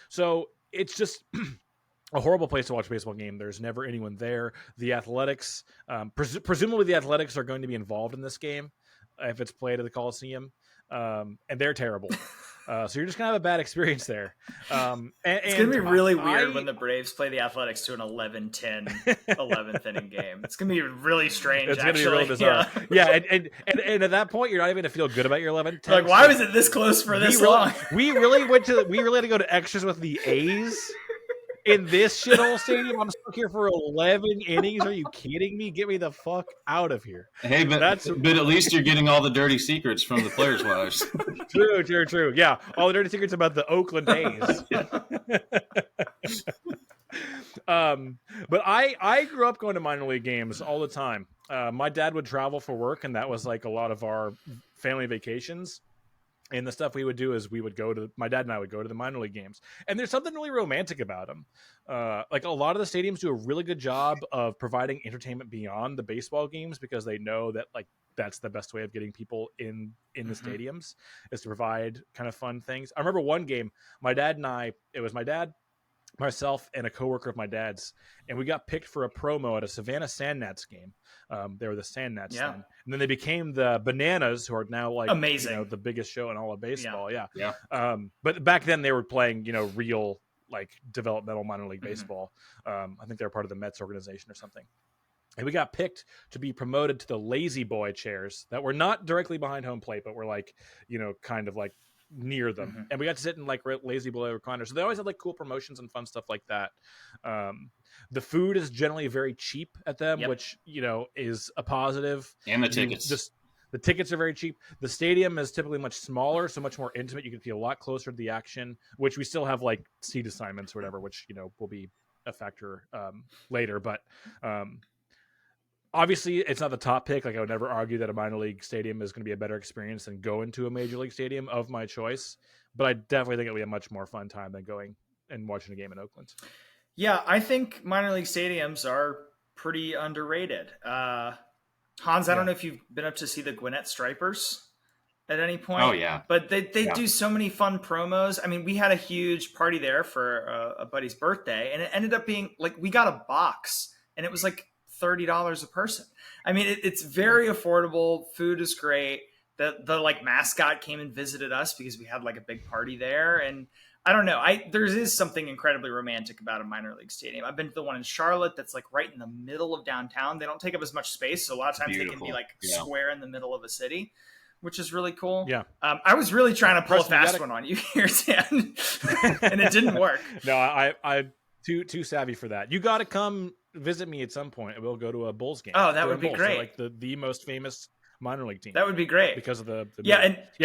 so it's just a horrible place to watch a baseball game. There's never anyone there. The Athletics, presumably the Athletics are going to be involved in this game if it's played at the Coliseum. And they're terrible. So you're just going to have a bad experience there. It's going to be really weird when the Braves play the Athletics to an 11-10 11th inning game. It's going to be really strange. It's going to be real bizarre. Yeah, and at that point, you're not even going to feel good about your 11-10. Like, why was it this close for this long? We really had to go to extras with the A's. In this shithole stadium, I'm stuck here for 11 innings. Are you kidding me? Get me the fuck out of here. Hey, but at least you're getting all the dirty secrets from the players' wives. True. Yeah, all the dirty secrets about the Oakland A's. But I grew up going to minor league games all the time. My dad would travel for work, and that was like a lot of our family vacations. And the stuff we would do is my dad and I would go to the minor league games, and there's something really romantic about them. Like a lot of the stadiums do a really good job of providing entertainment beyond the baseball games, because they know that like that's the best way of getting people in the stadiums, is to provide kind of fun things. I remember one game, it was my dad, myself, and a coworker of my dad's, and we got picked for a promo at a Savannah Sandgnats game. They were the Sandgnats then, and then they became the Bananas, who are now like amazing, the biggest show in all of baseball. Yeah. But back then they were playing real like developmental minor league baseball. I think they were part of the Mets organization or something. And we got picked to be promoted to the lazy boy chairs that were not directly behind home plate, but were like, kind of like near them. And we got to sit in like lazy boy recliners. So they always had like cool promotions and fun stuff like that. The food is generally very cheap at them, which, is a positive. And the tickets. The tickets are very cheap. The stadium is typically much smaller, so much more intimate. You can feel a lot closer to the action, which we still have like seat assignments or whatever, which, will be a factor later. But, obviously, it's not the top pick. Like, I would never argue that a minor league stadium is going to be a better experience than going to a major league stadium of my choice. But I definitely think it'll be a much more fun time than going and watching a game in Oakland. Yeah, I think minor league stadiums are pretty underrated. Hans, I don't know if you've been up to see the Gwinnett Stripers at any point. Oh, yeah. But they do so many fun promos. I mean, we had a huge party there for a buddy's birthday, and it ended up being like we got a box, and it was like $30 a person. I mean, it's very affordable. Food is great. The like mascot came and visited us because we had like a big party there. And I don't know, there is something incredibly romantic about a minor league stadium. I've been to the one in Charlotte that's like right in the middle of downtown. They don't take up as much space, so a lot of times they can be like square in the middle of a city, which is really cool. Yeah. I was really trying to pull a fast one on you here, Dan, and it didn't work. No, I too savvy for that. You got to come visit me at some point, and we'll go to a Bulls game. Oh, that would be great. They're like the most famous minor league team. That would be great because of the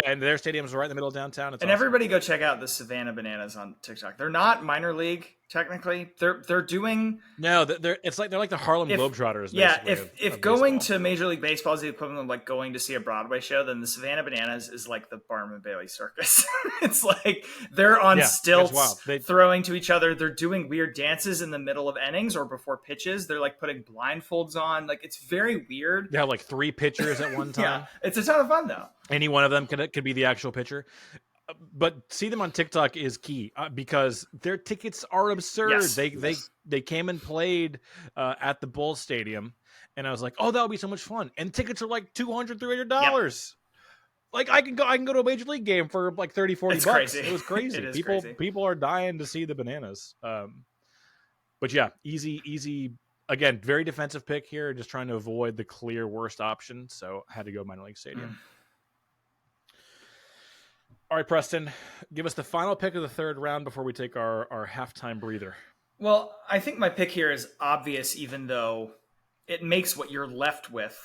and their stadium's right in the middle of downtown. It's awesome. Everybody go check out the Savannah Bananas on TikTok. They're not minor league technically. They're doing they're like the Harlem Globetrotters. Yeah, if going to Major League Baseball is the equivalent of like going to see a Broadway show, then the Savannah Bananas is like the Barnum and Bailey Circus. It's like they're on stilts, throwing to each other. They're doing weird dances in the middle of innings or before pitches. They're like putting blindfolds on. Like it's very weird. They have like 3 pitchers at one time. Yeah, it's a ton of fun though. Any one of them could be the actual pitcher. But see them on TikTok is key because their tickets are absurd. Yes. They came and played at the Bulls Stadium, and I was like, oh, that would be so much fun. And tickets are like $200, $300. Like I can go to a major league game for like $30, $40. Crazy. It was crazy. People are dying to see the Bananas. But yeah, easy. Again, very defensive pick here. Just trying to avoid the clear worst option. So I had to go minor league stadium. All right, Preston, give us the final pick of the third round before we take our halftime breather. Well, I think my pick here is obvious, even though it makes what you're left with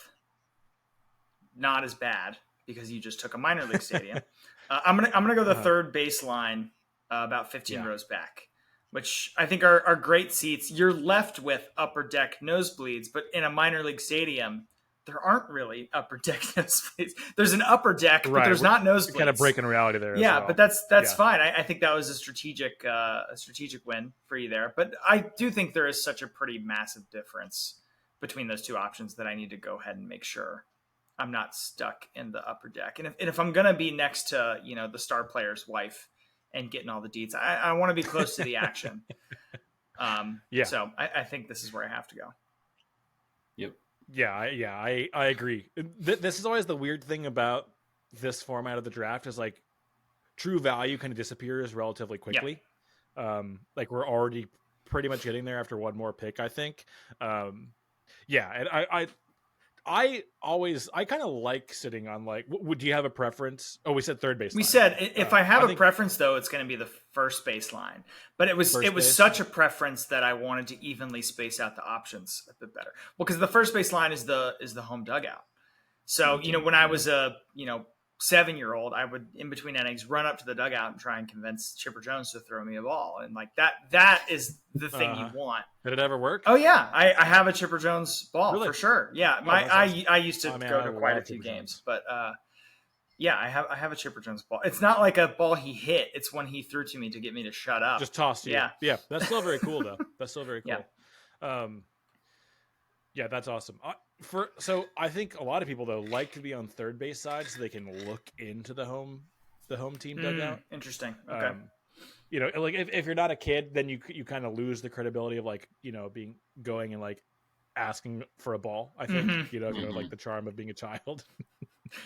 not as bad because you just took a minor league stadium. I'm gonna go the third baseline, about 15 rows back, which I think are great seats. You're left with upper deck nosebleeds, but in a minor league stadium, there aren't really upper deck nosebleeds. There's an upper deck, but there's not nosebleeds. Kind of breaking reality there. Yeah, but that's fine. I think that was a strategic win for you there. But I do think there is such a pretty massive difference between those two options that I need to go ahead and make sure I'm not stuck in the upper deck. And if I'm gonna be next to the star player's wife and getting all the deets, I want to be close to the action. So I think this is where I have to go. Yep. Yeah, I agree. This is always the weird thing about this format of the draft is like true value kind of disappears relatively quickly. Like we're already pretty much getting there after one more pick, I think. And I kind of like sitting on like. Would you have a preference? Oh, we said third baseline. We said if I have a preference though, it's going to be the first baseline. But it was such a preference that I wanted to evenly space out the options a bit better. Well, because the first baseline is the home dugout. So when I was a 7-year-old, I would in between innings run up to the dugout and try and convince Chipper Jones to throw me a ball, and like that is the thing you want. Did it ever work? Oh yeah, I have a Chipper Jones ball for sure. Yeah, I used to go to quite a few games, but Yeah, I have a Chipper Jones ball. It's not like a ball he hit. It's one he threw to me to get me to shut up. Just tossed you. Yeah. That's still very cool, though. That's still very cool. Yeah, yeah, that's awesome. So I think a lot of people though like to be on third base side so they can look into the home team dugout. Interesting. Okay. You know, like if you're not a kid, then you kind of lose the credibility of like, you know, going and like asking for a ball. I think you know, like the charm of being a child.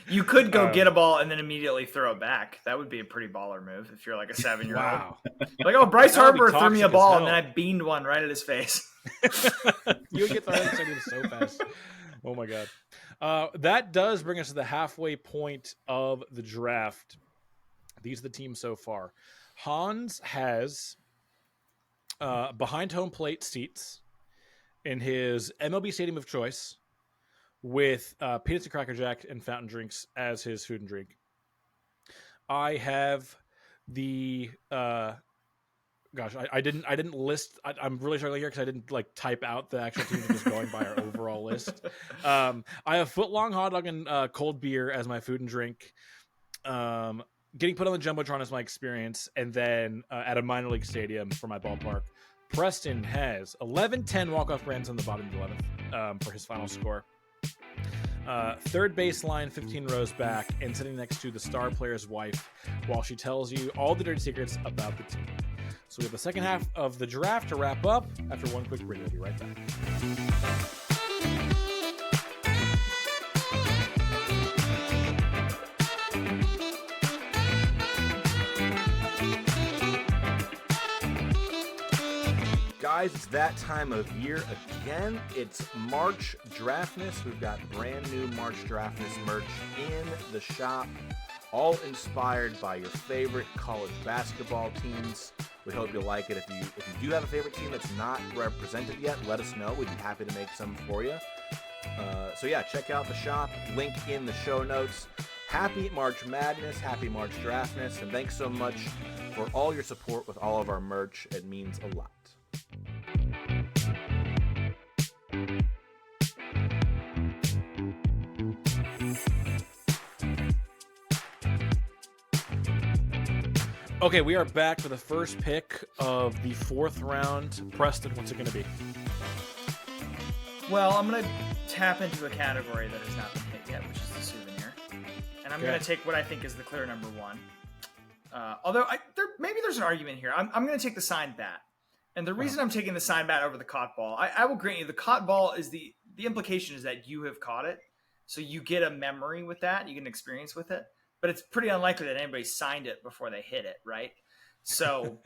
You could go get a ball and then immediately throw it back. That would be a pretty baller move if you're like a 7-year-old. Wow. Like, oh, Bryce Harper threw me a ball and then I beamed one right at his face. You would get the so fast. Oh my god. That does bring us to the halfway point of the draft. These are the teams so far. Hans has behind home plate seats in his MLB stadium of choice with peanuts and Cracker Jack and fountain drinks as his food and drink. I have the I didn't list. I'm really struggling here because I didn't like type out the actual teams. I'm just going by our overall list. I have footlong hot dog and cold beer as my food and drink. Getting put on the Jumbotron is my experience, and then at a minor league stadium for my ballpark. Preston has 11-10 walk-off grand on the bottom of the 11th for his final score. Third baseline, 15 rows back, and sitting next to the star player's wife while she tells you all the dirty secrets about the team. So we have the second half of the draft to wrap up after one quick break. We'll be right back. Guys, it's that time of year again. It's March Draftness. We've got brand new March Draftness merch in the shop, all inspired by your favorite college basketball teams. We hope you'll like it. If you do have a favorite team that's not represented yet, let us know. We'd be happy to make some for you. So yeah, check out the shop. Link in the show notes. Happy March Madness, happy March Draftness, and thanks so much for all your support with all of our merch. It means a lot. Okay, we are back for the first pick of the fourth round. Preston, what's it going to be? Well, I'm going to tap into a category that has not been hit yet, which is the souvenir. And I'm going to take what I think is the clear number one. Although maybe there's an argument here. I'm going to take the signed bat. And the reason I'm taking the signed bat over the caught ball, I will grant you the caught ball is the implication is that you have caught it. So you get a memory with that. You get an experience with it. But it's pretty unlikely that anybody signed it before they hit it, right? So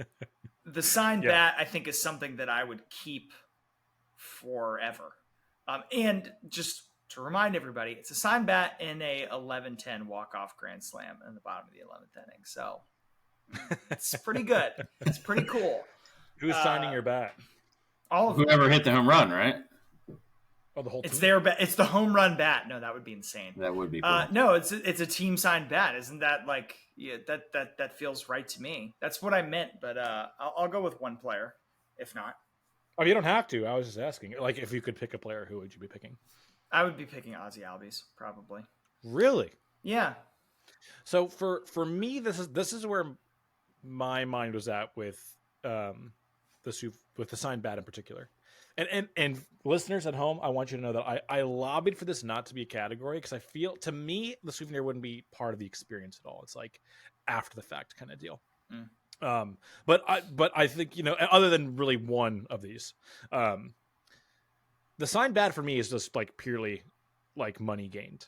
the signed bat, I think, is something that I would keep forever. And just to remind everybody, it's a signed bat in a 11-10 walk-off grand slam in the bottom of the 11th inning. So it's pretty good. It's pretty cool. Who's signing your bat? All of them. Whoever hit the home run, right? Oh, the whole team? It's their bat. It's the home run bat. No, that would be insane. That would be cool. No, it's a team signed bat. Isn't that like that feels right to me? That's what I meant. But I'll go with one player, if not. Oh, you don't have to. I was just asking. Like, if you could pick a player, who would you be picking? I would be picking Ozzy Albies, probably. Really? Yeah. So for me, this is where my mind was at with the signed bat in particular. And listeners at home, I want you to know that I lobbied for this not to be a category because I feel, to me, the souvenir wouldn't be part of the experience at all. It's like after the fact kind of deal. But I think, you know, other than really one of these, the signed bat for me is just like purely like money gained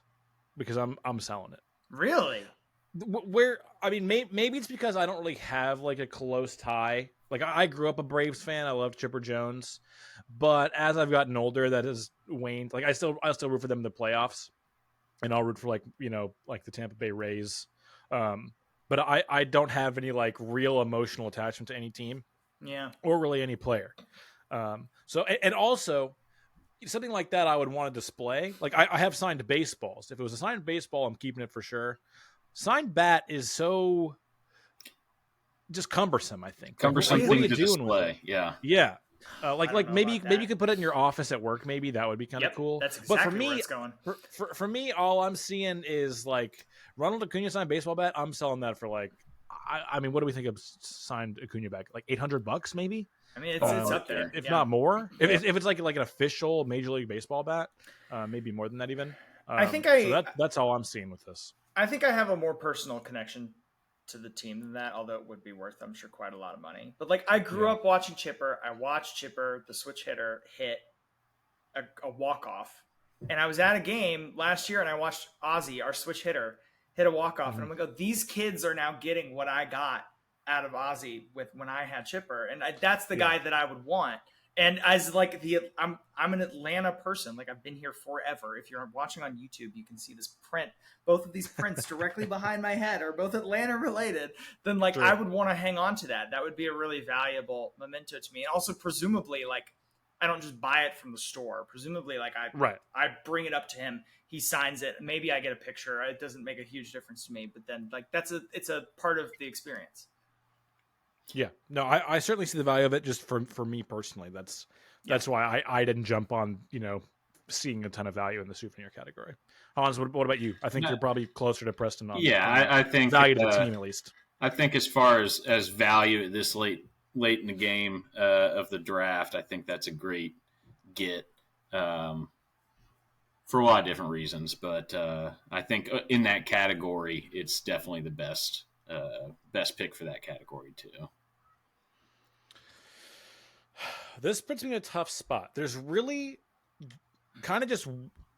because I'm selling it. Really? Where I mean, maybe it's because I don't really have like a close tie. Like I grew up a Braves fan. I loved Chipper Jones, but as I've gotten older, that has waned. Like I still root for them in the playoffs, and I'll root for like the Tampa Bay Rays. But I don't have any like real emotional attachment to any team, or really any player. So and also something like that I would want to display. Like I have signed baseballs. If it was a signed baseball, I'm keeping it for sure. Signed bat is so just cumbersome, I think. Cumbersome like, what thing are you to doing display. with it? Yeah. maybe you could put it in your office at work. Maybe that would be kind of cool. That's exactly where it's going. For me, all I'm seeing is like Ronald Acuna signed baseball bat. I'm selling that for like, I mean, what do we think of signed Acuna back? Like $800 maybe. I mean, it's up there, if not more. If it's like an official Major League Baseball bat, maybe more than that even. So that's all I'm seeing with this. I think I have a more personal connection to the team than that, although it would be worth, I'm sure, quite a lot of money. But like, I grew up watching Chipper. I watched Chipper, the switch hitter, hit a walk-off. And I was at a game last year and I watched Ozzy, our switch hitter, hit a walk-off. And I'm like, oh, these kids are now getting what I got out of Ozzy with when I had Chipper. And that's the guy that I would want. And as like I'm an Atlanta person. Like, I've been here forever. If you're watching on YouTube, you can see this print. Both of these prints directly behind my head are both Atlanta related. Then like, I would want to hang on to that. That would be a really valuable memento to me. And also presumably, like, I don't just buy it from the store. Presumably, like I bring it up to him. He signs it. Maybe I get a picture. It doesn't make a huge difference to me. But then like, it's a part of the experience. Yeah, no, I certainly see the value of it. Just for me personally, that's why I didn't jump on, seeing a ton of value in the souvenir category. Hans, what about you? I think you're probably closer to Preston on. Yeah, I think value to the team at least. I think as far as value at this late in the game of the draft, I think that's a great get for a lot of different reasons. But I think in that category, it's definitely the best pick for that category too. This puts me in a tough spot. There's really kind of just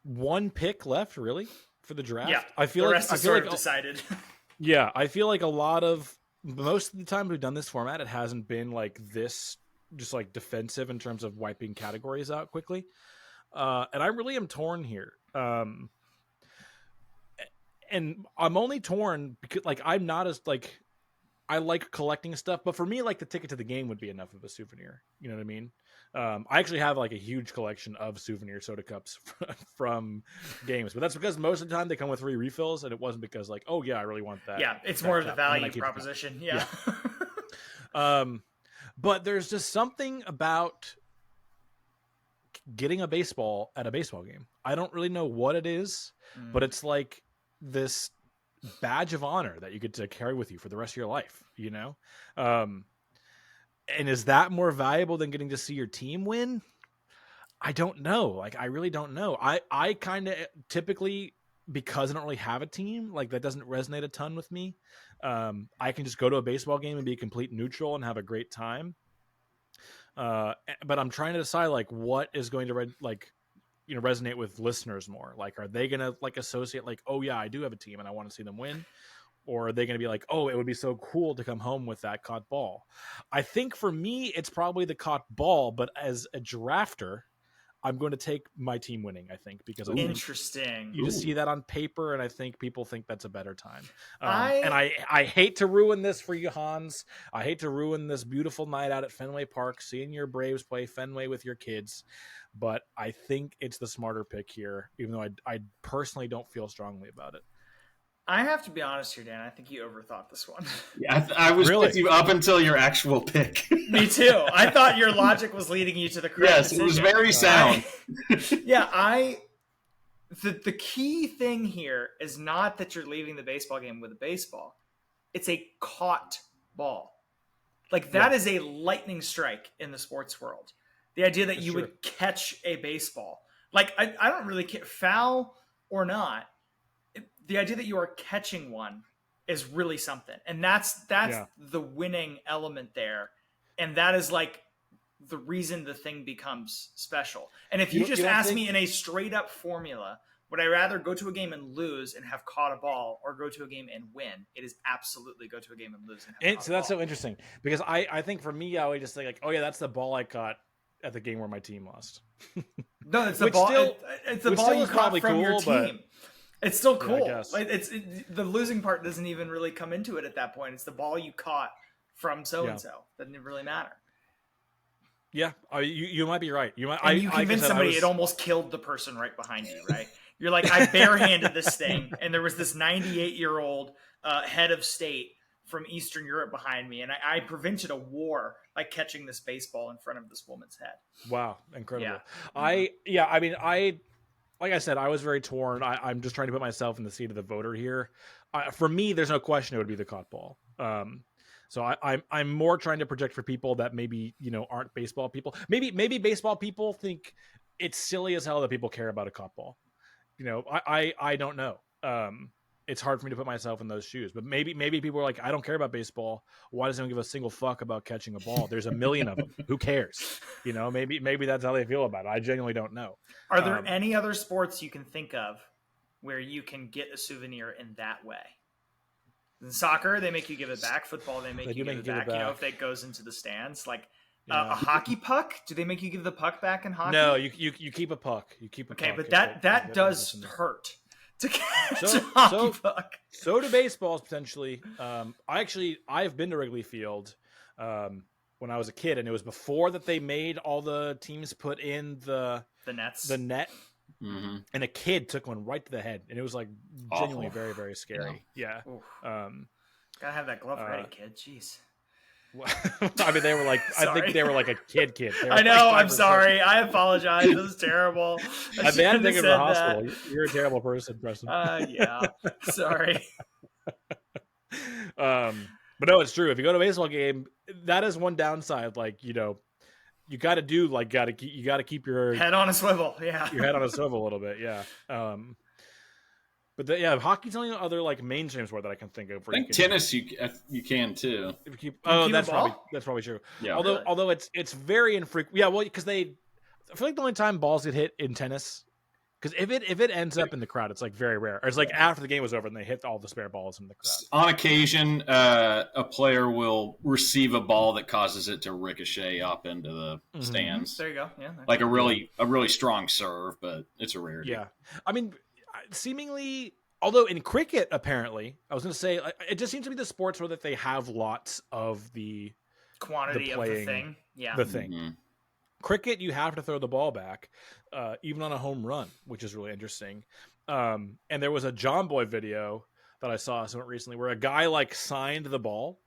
one pick left, really, for the draft. Yeah, I feel like decided. Yeah, I feel like most of the time we've done this format, it hasn't been like this, just like defensive in terms of wiping categories out quickly. And I really am torn here. And I'm only torn because like I'm not as like I like collecting stuff, but for me, like the ticket to the game would be enough of a souvenir. You know what I mean? I actually have like a huge collection of souvenir soda cups from games, but that's because most of the time they come with free refills, and it wasn't because like, oh yeah, I really want that. Yeah, it's more of the value proposition. Yeah. But there's just something about getting a baseball at a baseball game. I don't really know what it is, but it's like this badge of honor that you get to carry with you for the rest of your life, and is that more valuable than getting to see your team win? I don't know. Like, I really don't know. I kind of typically, because I don't really have a team, like that doesn't resonate a ton with me. I can just go to a baseball game and be a complete neutral and have a great time. But I'm trying to decide like what is going to resonate with listeners more. Like, are they going to like associate like, oh yeah, I do have a team and I want to see them win? Or are they going to be like, oh, it would be so cool to come home with that caught ball? I think for me, it's probably the caught ball, but as a drafter, I'm going to take my team winning, I think, because I interesting. You just see that on paper, and I think people think that's a better time. And I hate to ruin this for you, Hans. I hate to ruin this beautiful night out at Fenway Park, seeing your Braves play Fenway with your kids, but I think it's the smarter pick here, even though I personally don't feel strongly about it. I have to be honest here, Dan. I think you overthought this one. Yeah, I was with you up until your actual pick. Me too. I thought your logic was leading you to the correct decision. Yes, it was very sound. The key thing here is not that you're leaving the baseball game with a baseball. It's a caught ball. Like, that is a lightning strike in the sports world. The idea that you would catch a baseball. Like, I don't really care, foul or not. The idea that you are catching one is really something. And that's the winning element there. And that is like the reason the thing becomes special. And if you just ask me in a straight up formula, would I rather go to a game and lose and have caught a ball or go to a game and win? It is absolutely go to a game and lose and have caught a ball. That's so interesting because I think for me, I always just think like, oh yeah, that's the ball I caught at the game where my team lost. No, it's the ball. It's the ball you caught from your team. It's still cool. Yeah, the losing part doesn't even really come into it at that point. It's the ball you caught from so-and-so. Doesn't really matter. Yeah, you might be right. You convinced somebody it almost killed the person right behind you, right? You're like, I barehanded this thing, and there was this 98-year-old head of state from Eastern Europe behind me, and I prevented a war like catching this baseball in front of this woman's head. Wow, incredible. Yeah. I mean, like I said, I was very torn. I'm just trying to put myself in the seat of the voter here. For me, there's no question it would be the caught ball. So I'm more trying to project for people that maybe, aren't baseball people. Maybe baseball people think it's silly as hell that people care about a caught ball. I don't know. It's hard for me to put myself in those shoes, but maybe people are like, I don't care about baseball. Why does anyone give a single fuck about catching a ball? There's a million of them. Who cares? Maybe that's how they feel about it. I genuinely don't know. Are there any other sports you can think of where you can get a souvenir in that way? In soccer, they make you give it back. Football, they make you give it back. If it goes into the stands, like a hockey puck. Do they make you give the puck back in hockey? No, you keep a puck. You keep a puck. Okay, but that does hurt to catch a hockey puck. So do baseballs potentially. I've been to Wrigley Field when I was a kid, and it was before that they made all the teams put in the net. Mm-hmm. And a kid took one right to the head, and it was like genuinely very, very scary. Yeah. Gotta have that glove ready, kid. Jeez. I mean, they were like, I think they were like a kid. I know. I'm sorry. I apologize. This is terrible. I had to take him to the hospital. You're a terrible person, Preston. Yeah. Sorry. But no, it's true. If you go to a baseball game, that is one downside. Like, you got to do you got to keep your head on a swivel. Yeah. Your head on a swivel a little bit. Yeah. But hockey's the only other like mainstream sport that I can think of. I think tennis you can too. That's probably true. Yeah. Although it's very infrequent. Yeah. Well, because I feel like the only time balls get hit in tennis, because if it ends up in the crowd, it's like very rare. Or it's like after the game was over and they hit all the spare balls in the crowd. On occasion, a player will receive a ball that causes it to ricochet up into the stands. There you go. Yeah. Like a really strong serve, but it's a rarity. Yeah. I mean, seemingly, although in cricket, apparently, I was going to say, it just seems to be the sports where that they have lots of the quantity of the thing. Yeah. The thing. Mm-hmm. Cricket, you have to throw the ball back, even on a home run, which is really interesting. And there was a John Boy video that I saw somewhat recently where a guy like signed the ball,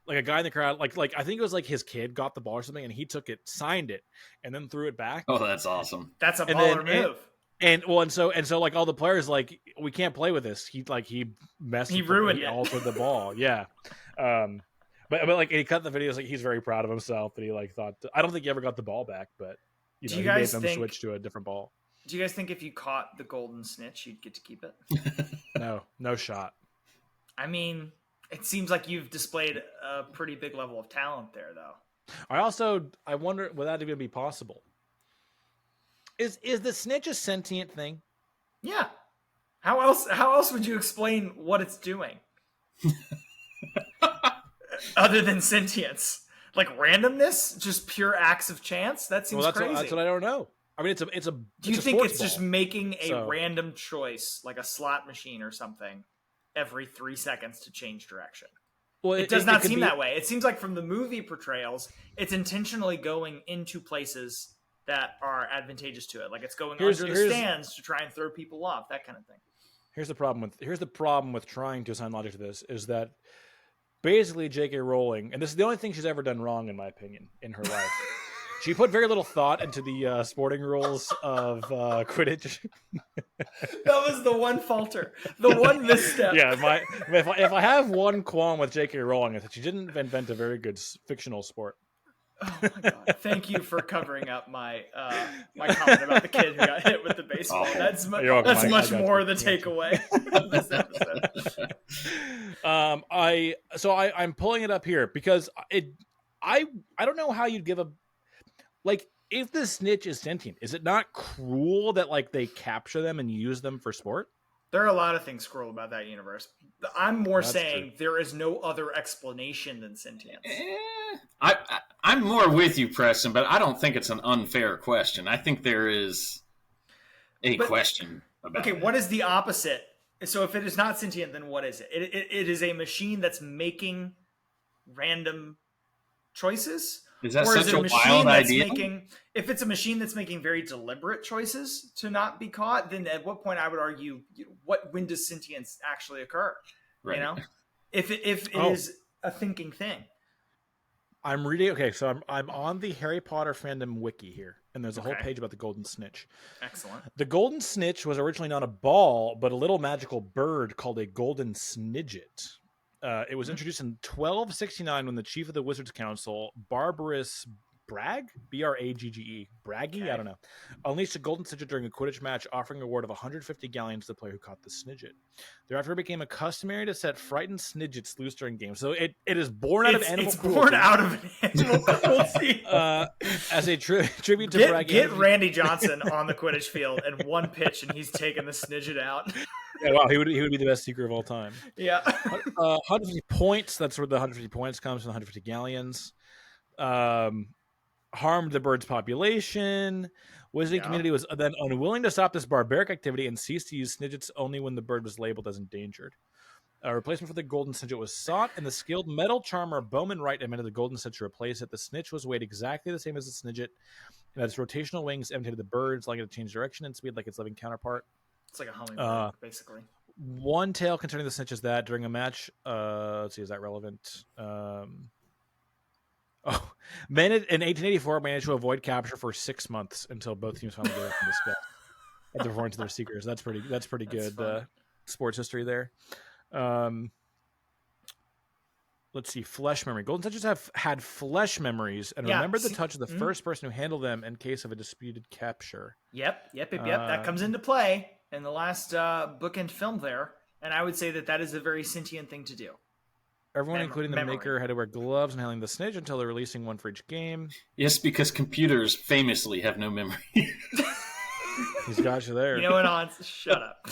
like a guy in the crowd, like I think it was like his kid got the ball or something, and he took it, signed it, and then threw it back. Oh, that's awesome! That's a baller move. And so like all the players like, we can't play with this. He ruined it. Altered the ball. Yeah. But like he cut the videos, like he's very proud of himself that he like thought. I don't think he ever got the ball back, but he made them switch to a different ball. Do you guys think if you caught the golden snitch, you'd get to keep it? No shot. I mean, it seems like you've displayed a pretty big level of talent there, though. I wonder would that even be possible? Is the snitch a sentient thing? Yeah. How else would you explain what it's doing? Other than sentience, like randomness, just pure acts of chance. That seems crazy. That's what I don't know. I mean, it's a. Do you think it's just making a random choice, like a slot machine or something, every 3 seconds to change direction? Well, it does not seem that way. It seems like from the movie portrayals, it's intentionally going into places that are advantageous to it. Like it's going under the stands to try and throw people off, that kind of thing. Here's the problem with trying to assign logic to this is that basically J.K. Rowling, and this is the only thing she's ever done wrong, in my opinion, in her life. She put very little thought into the sporting rules of Quidditch. That was the one falter, the one misstep. Yeah, if I have one qualm with J.K. Rowling, it's that she didn't invent a very good fictional sport. Oh my god! Thank you for covering up my comment about the kid who got hit with the baseball. Oh, that's much more the takeaway of this episode. I'm pulling it up here because I don't know how you'd give a, like, if the snitch is sentient, is it not cruel that like they capture them and use them for sport? There are a lot of things cruel about that universe. I'm more saying true. There is no other explanation than sentience. I'm more with you, Preston, but I don't think it's an unfair question. I think there is a question about it. What is the opposite? So if it is not sentient, then what is it? It is a machine that's making random choices? Is that such a wild idea? If it's a machine that's making very deliberate choices to not be caught, then at what point I would argue, when does sentience actually occur? Right. If it is a thinking thing. I'm reading. Okay, so I'm on the Harry Potter fandom wiki here, and there's a whole page about the golden snitch. Excellent. The golden snitch was originally not a ball, but a little magical bird called a golden snidget. It was introduced in 1269 when the chief of the Wizards Council, Barbarous Bragg, B-R-A-G-G-E, Braggy, I don't know, unleashed a golden snidget during a Quidditch match, offering a reward of 150 galleons to the player who caught the snidget. Thereafter, it became a customary to set frightened snidgets loose during games. So it is born out of animal cruelty. It's born out of animal cruelty. As a tribute to Braggy. Get Randy Johnson on the Quidditch field and one pitch, and he's taking the snidget out. Yeah, wow, he would be the best seeker of all time. Yeah. 150 points. That's where the 150 points comes from. 150 galleons. Harmed the bird's population. Wizarding community was then unwilling to stop this barbaric activity and ceased to use snidgets only when the bird was labeled as endangered. A replacement for the golden snitch was sought, and the skilled metal charmer Bowman Wright invented the golden snitch to replace it. The snitch was weighed exactly the same as the snidget, and its rotational wings imitated the birds, allowing it to change direction and speed like its living counterpart. It's like a hummingbird, basically. One tale concerning the snitch is that during a match, let's see, is that relevant? Men in 1884 managed to avoid capture for 6 months until both teams finally gave up in disgust at the performance of their seekers. That's pretty good sports history there. Let's see, flesh memory. Golden snitches have had flesh memories and remember the touch of the first person who handled them in case of a disputed capture. Yep. That comes into play in the last bookend film there, and I would say that is a very sentient thing to do. Everyone, including the maker, had to wear gloves when handling the snitch until they're releasing one for each game. Yes, because computers famously have no memory. He's got you there. You know what, Hans? Shut up.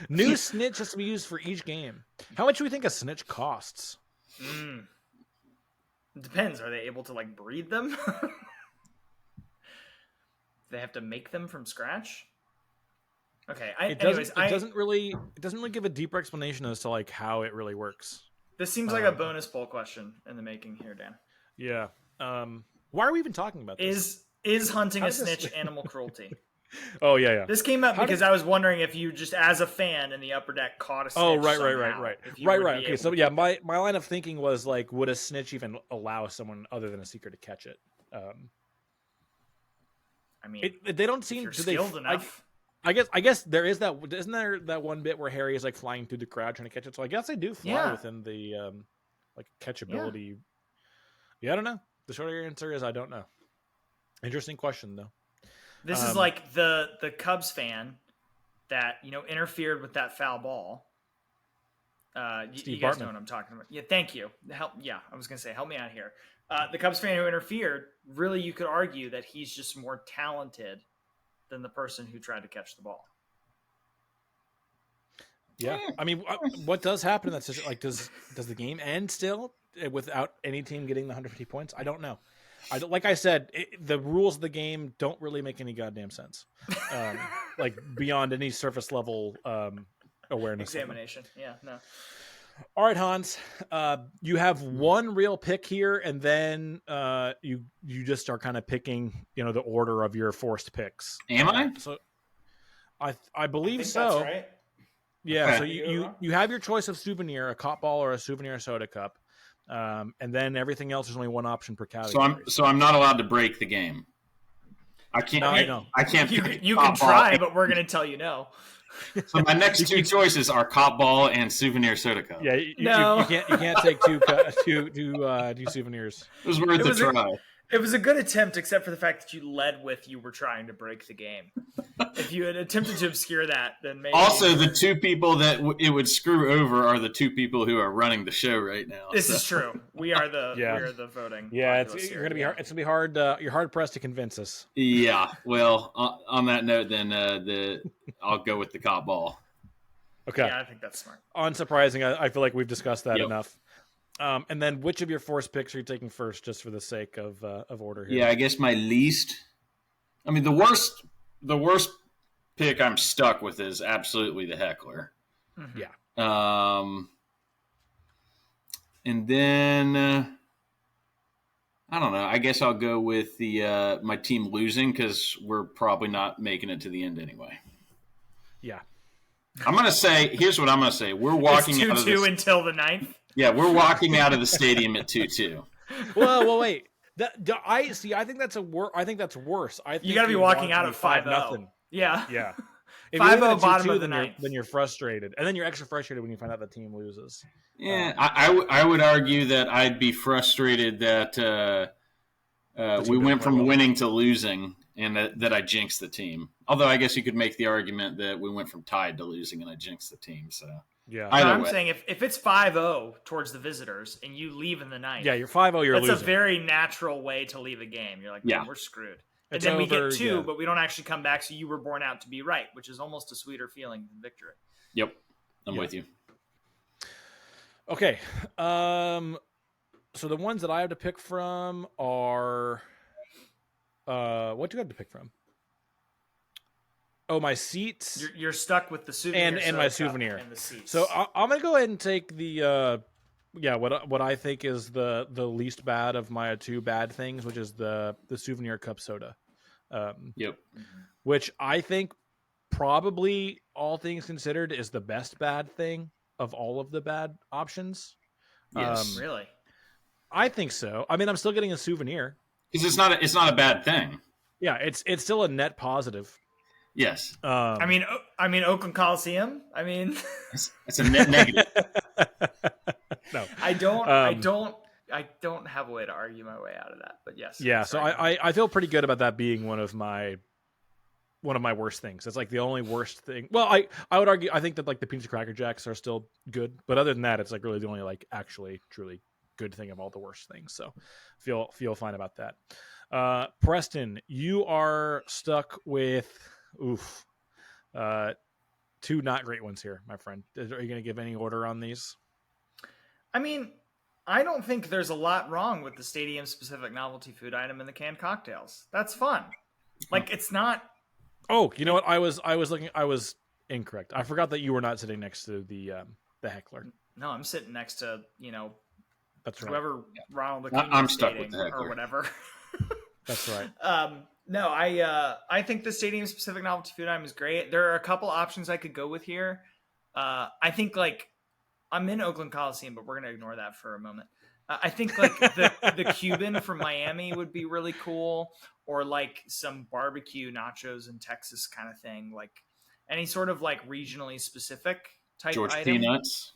New snitch has to be used for each game. How much do we think a snitch costs? It depends. Are they able to breed them? Do they have to make them from scratch? Okay. It doesn't really give a deeper explanation as to how it really works. This seems like a bonus poll question in the making here, Dan. Yeah. Why are we even talking about this? Is hunting a snitch animal cruelty? Oh yeah. This came up because I was wondering if you just, as a fan in the upper deck, caught a snitch. Oh right. Okay, so yeah, my line of thinking was would a snitch even allow someone other than a seeker to catch it? I mean, they don't seem to skilled enough. I guess there is that. Isn't there that one bit where Harry is flying through the crowd trying to catch it? So I guess they do fly within the catchability. Yeah, I don't know. The short answer is I don't know. Interesting question though. This is like the Cubs fan that interfered with that foul ball. You guys know what I'm talking about. Yeah, thank you. Help. Yeah, I was gonna say help me out here. The Cubs fan who interfered. Really, you could argue that he's just more talented than the person who tried to catch the ball. Yeah, I mean, what does happen in that situation? Does the game end still without any team getting the 150 points? I don't know. Like I said, the rules of the game don't really make any goddamn sense. Beyond any surface level awareness. Examination. Yeah, no. All right, Hans. You have one real pick here, and then you just start kind of picking, the order of your forced picks. Am I? So, I believe so. That's right. Yeah. Okay. So you have your choice of souvenir, a cop ball or a souvenir soda cup. And then everything else is only one option per category. So I'm not allowed to break the game. I can't. No. I can't. You can try, but we're going to tell you no. So my next two choices are cop ball and souvenir soda cup. Yeah, you can't take two souvenirs. It was worth a try. It was a good attempt, except for the fact that you led with you were trying to break the game. If you had attempted to obscure that, then maybe... Also, the two people that it would screw over are the two people who are running the show right now. This is true. We are the voting. Yeah, it's going to be hard. It's going to be hard. You're hard pressed to convince us. Yeah. Well, on that note, then I'll go with the cop ball. Okay. Yeah, I think that's smart. Unsurprising. I feel like we've discussed that enough. And then which of your forced picks are you taking first, just for the sake of order here? Yeah, I guess my least. I mean, the worst pick I'm stuck with is absolutely the heckler. Mm-hmm. Yeah. And then I don't know. I guess I'll go with the my team losing because we're probably not making it to the end anyway. Yeah. I'm gonna say. Here's what I'm gonna say. We're walking it's 2-2 out of until the 9th. Yeah, we're walking out of the stadium at 2-2. Well, wait. I think that's I think that's worse. I think you got to be walking out at 5-0. Yeah. Yeah. If 5-0 bottom of the ninth. Then you're frustrated, and then you're extra frustrated when you find out the team loses. Yeah, I would argue that I'd be frustrated that we went from winning to losing, and that I jinxed the team. Although I guess you could make the argument that we went from tied to losing, and I jinxed the team. So yeah, I'm saying if it's 5-0 towards the visitors and you leave in the ninth, yeah, you're 5-0. You're losing. That's a very natural way to leave a game. You're like, yeah, we're screwed. And it's then over, we get 2, but we don't actually come back. So you were born out to be right, which is almost a sweeter feeling than victory. Yep, I'm with you. Okay, so the ones that I have to pick from are, what do I have to pick from? Oh, my seats. You're stuck with the souvenir and my souvenir and the seats. So I'm gonna go ahead and take the what I think is the least bad of my 2 bad things, which is the souvenir cup soda. Yep. Which I think probably, all things considered, is the best bad thing of all of the bad options. Yes. Really? I think so. I mean, I'm still getting a souvenir. Because it's not a bad thing. Yeah, it's still a net positive. Yes. I mean, Oakland Coliseum. I mean, it's a net negative. No, I don't have a way to argue my way out of that. But yes. Yeah. So I feel pretty good about that being one of my worst things. It's like the only worst thing. Well, I would argue, I think that like the Pizza Cracker Jacks are still good, but other than that, it's like really the only like actually truly good thing of all the worst things. So feel fine about that. Preston, you are stuck with 2 not great ones here, my friend. Are you going to give any order on these? I mean, I don't think there's a lot wrong with the stadium specific novelty food item and the canned cocktails. That's fun. Like, it's not. Oh, you know what? I was incorrect. I forgot that you were not sitting next to the heckler. No, I'm sitting next to, that's right. Whoever Ronald the King I'm stuck with the heckler or whatever. That's right. No, I think the stadium specific novelty food item is great. There are a couple options I could go with here. I think like I'm in Oakland Coliseum, but we're gonna ignore that for a moment. I think like the Cuban from Miami would be really cool, or like some barbecue nachos in Texas kind of thing. Like any sort of like regionally specific type George item. Peanuts.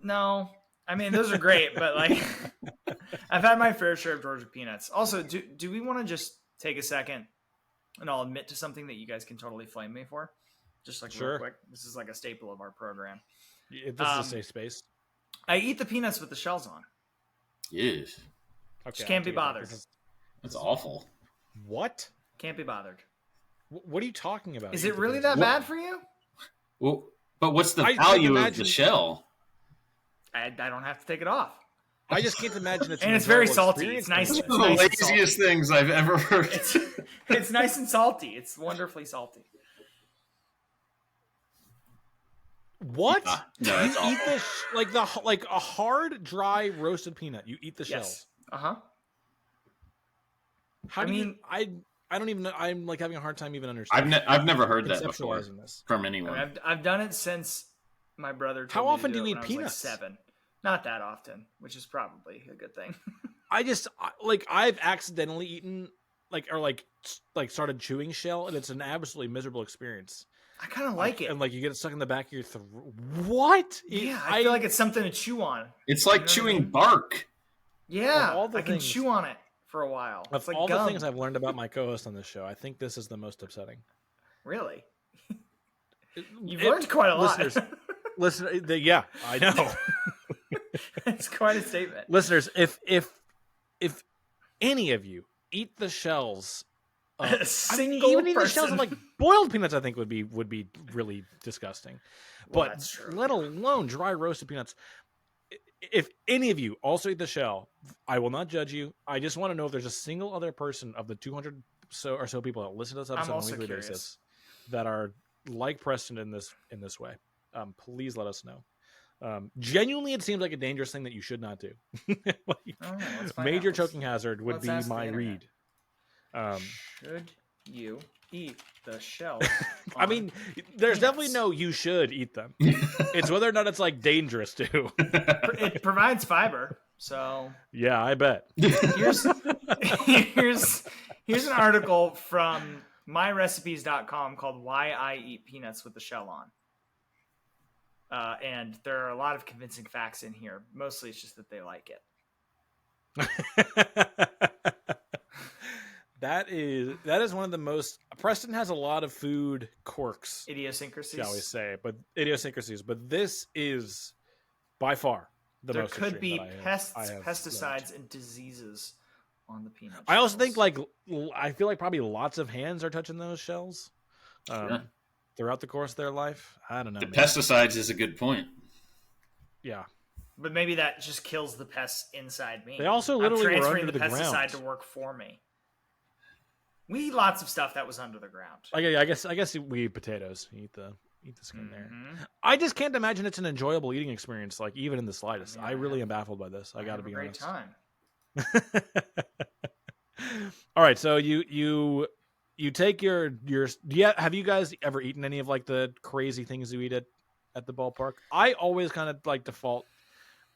No, I mean those are great, but like I've had my fair share of Georgia Peanuts. Also, do we want to just take a second and I'll admit to something that you guys can totally flame me for? Just like real quick. This is like a staple of our program. This is a safe space. I eat the peanuts with the shells on. Yes. Okay, just can't be bothered. That's awful. What? Can't be bothered. What are you talking about? Is it really that bad for you? Well, but what's the value of the shell? I don't have to take it off. I just can't imagine it's and it's very salty. It's nice. It's one of the laziest things I've ever heard. It's nice and salty. It's wonderfully salty. What? No, you eat the like a hard, dry, roasted peanut. You eat the shells. Uh-huh. How do you? I don't even know. I'm like having a hard time even understanding. I've never heard that before from anyone. I mean, I've done it since my brother. How often do you eat peanuts? Like 7. Not that often, which is probably a good thing. I've accidentally eaten like started chewing shell, and it's an absolutely miserable experience. I kind of like it. And like you get it stuck in the back of your throat. What? Yeah, I feel like it's something to chew on. It's like chewing bark. Yeah, I can chew on it for a while. Of like all gum. the things I've learned about my co-host on this show, I think this is the most upsetting. Really? You've learned quite a lot. Yeah, I know. It's quite a statement. Listeners, if any of you eat the shells, even the shells of like boiled peanuts, I think would be really disgusting. Well, but let alone dry roasted peanuts. If any of you also eat the shell, I will not judge you. I just want to know if there's a single other person of the 200 or so people that listen to this episode on a weekly basis that are like Preston in this way. Please let us know. Genuinely, it seems like a dangerous thing that you should not do. Major choking hazard would be my read. Should you eat the shell? I mean, there's definitely no you should eat them. It's whether or not it's like dangerous too. It provides fiber. So yeah, I bet. Here's an article from myrecipes.com called "Why I Eat Peanuts with the Shell On." And there are a lot of convincing facts in here. Mostly it's just that they like it. That is one of the most. Preston has a lot of food quirks, idiosyncrasies, shall we say, but idiosyncrasies. But this is by far the there most. There could be pests, pesticides, and diseases on the peanut. I also think I feel like probably lots of hands are touching those shells throughout the course of their life. I don't know. Pesticides is a good point. Yeah. But maybe that just kills the pests inside me. They also literally were transferring under the pesticide ground to work for me. We eat lots of stuff that was under the ground. I guess we eat potatoes. You eat the skin there. I just can't imagine it's an enjoyable eating experience, like even in the slightest. I really am baffled by this. I got to be honest. Time. All right, so you take your have you guys ever eaten any of like the crazy things you eat at the ballpark? I always kind of like default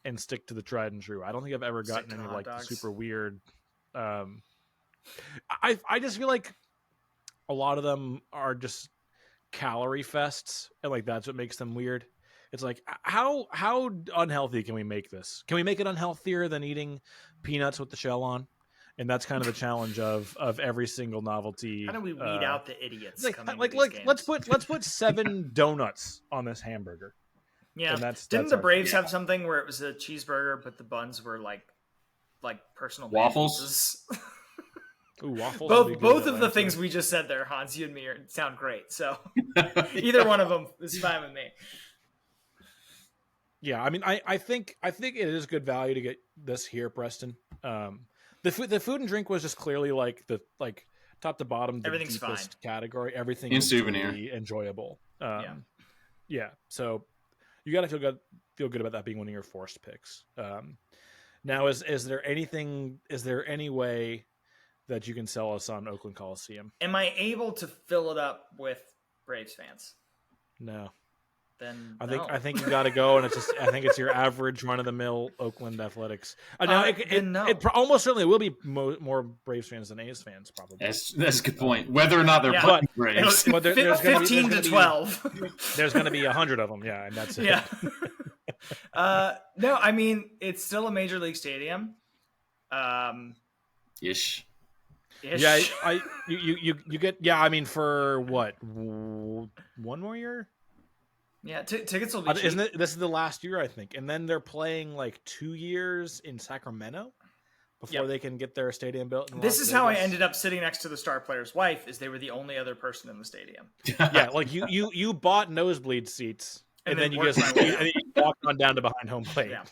and stick to the tried and true. I don't think I've ever gotten any like the super weird. I just feel like a lot of them are just calorie fests, and like that's what makes them weird. It's like how unhealthy can we make this? Can we make it unhealthier than eating peanuts with the shell on? And that's kind of the challenge of every single novelty. How do we weed out the idiots? Let's put 7 donuts on this hamburger. Yeah, didn't the Braves have something where it was a cheeseburger, but the buns were like personal waffles? Ooh, waffles. Both of the things we just said there, Hans, you and me sound great. So either one of them is fine with me. Yeah, I mean, I think it is good value to get this here, Preston. The food and drink was just clearly like the top to bottom, the everything's deepest fine. Category. Everything in is souvenir, really enjoyable. Yeah. So you got to feel good about that being one of your forced picks. Now, is there any way that you can sell us on Oakland Coliseum? Am I able to fill it up with Braves fans? No. Then I think you got to go, and I think it's your average run of the mill Oakland Athletics. Now it almost certainly will be more Braves fans than A's fans, probably. That's a good point. Whether or not they're playing Braves, but there's 15 to 12. There's going to be 100 of them, yeah, and that's it. Yeah. No, I mean it's still a major league stadium. Ish. Yeah, you get I mean for what 1 more year? Yeah, tickets will be cheap. Isn't it? This is the last year, I think, and then they're playing like 2 years in Sacramento before they can get their stadium built. This is how I ended up sitting next to the star player's wife. Is they were the only other person in the stadium. Yeah, like you bought nosebleed seats, and then you just walked on down to behind home plate. Yeah.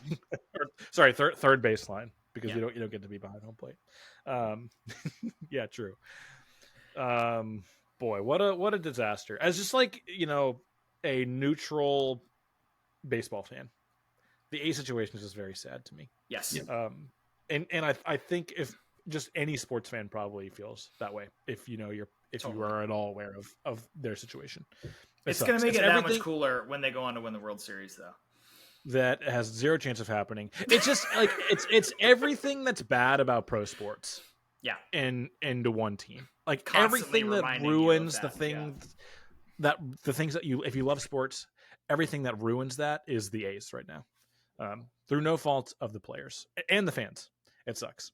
Sorry, third baseline, because you don't get to be behind home plate. Yeah, true. Boy, what a disaster! As just like a neutral baseball fan, the A situation is just very sad to me. Yes. And I think if just any sports fan probably feels that way if you are at all aware of their situation. It's going to make it that much cooler when they go on to win the World Series, though. That has zero chance of happening. It's just like it's everything that's bad about pro sports. Yeah. Into one team. Like constantly everything that ruins the things the things that if you love sports, everything that ruins that is the A's right now. Through no fault of the players and the fans. It sucks.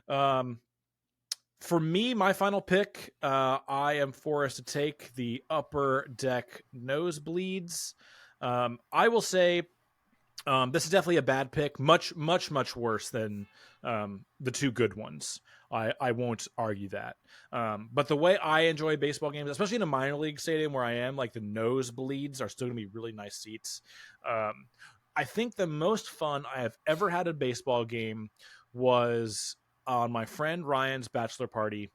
For me, my final pick, I am forced to take the upper deck nosebleeds. I will say this is definitely a bad pick. Much, much, much worse than the 2 good ones. I won't argue that. But the way I enjoy baseball games, especially in a minor league stadium where I am, like the nosebleeds are still going to be really nice seats. I think the most fun I have ever had at a baseball game was on my friend Ryan's bachelor party,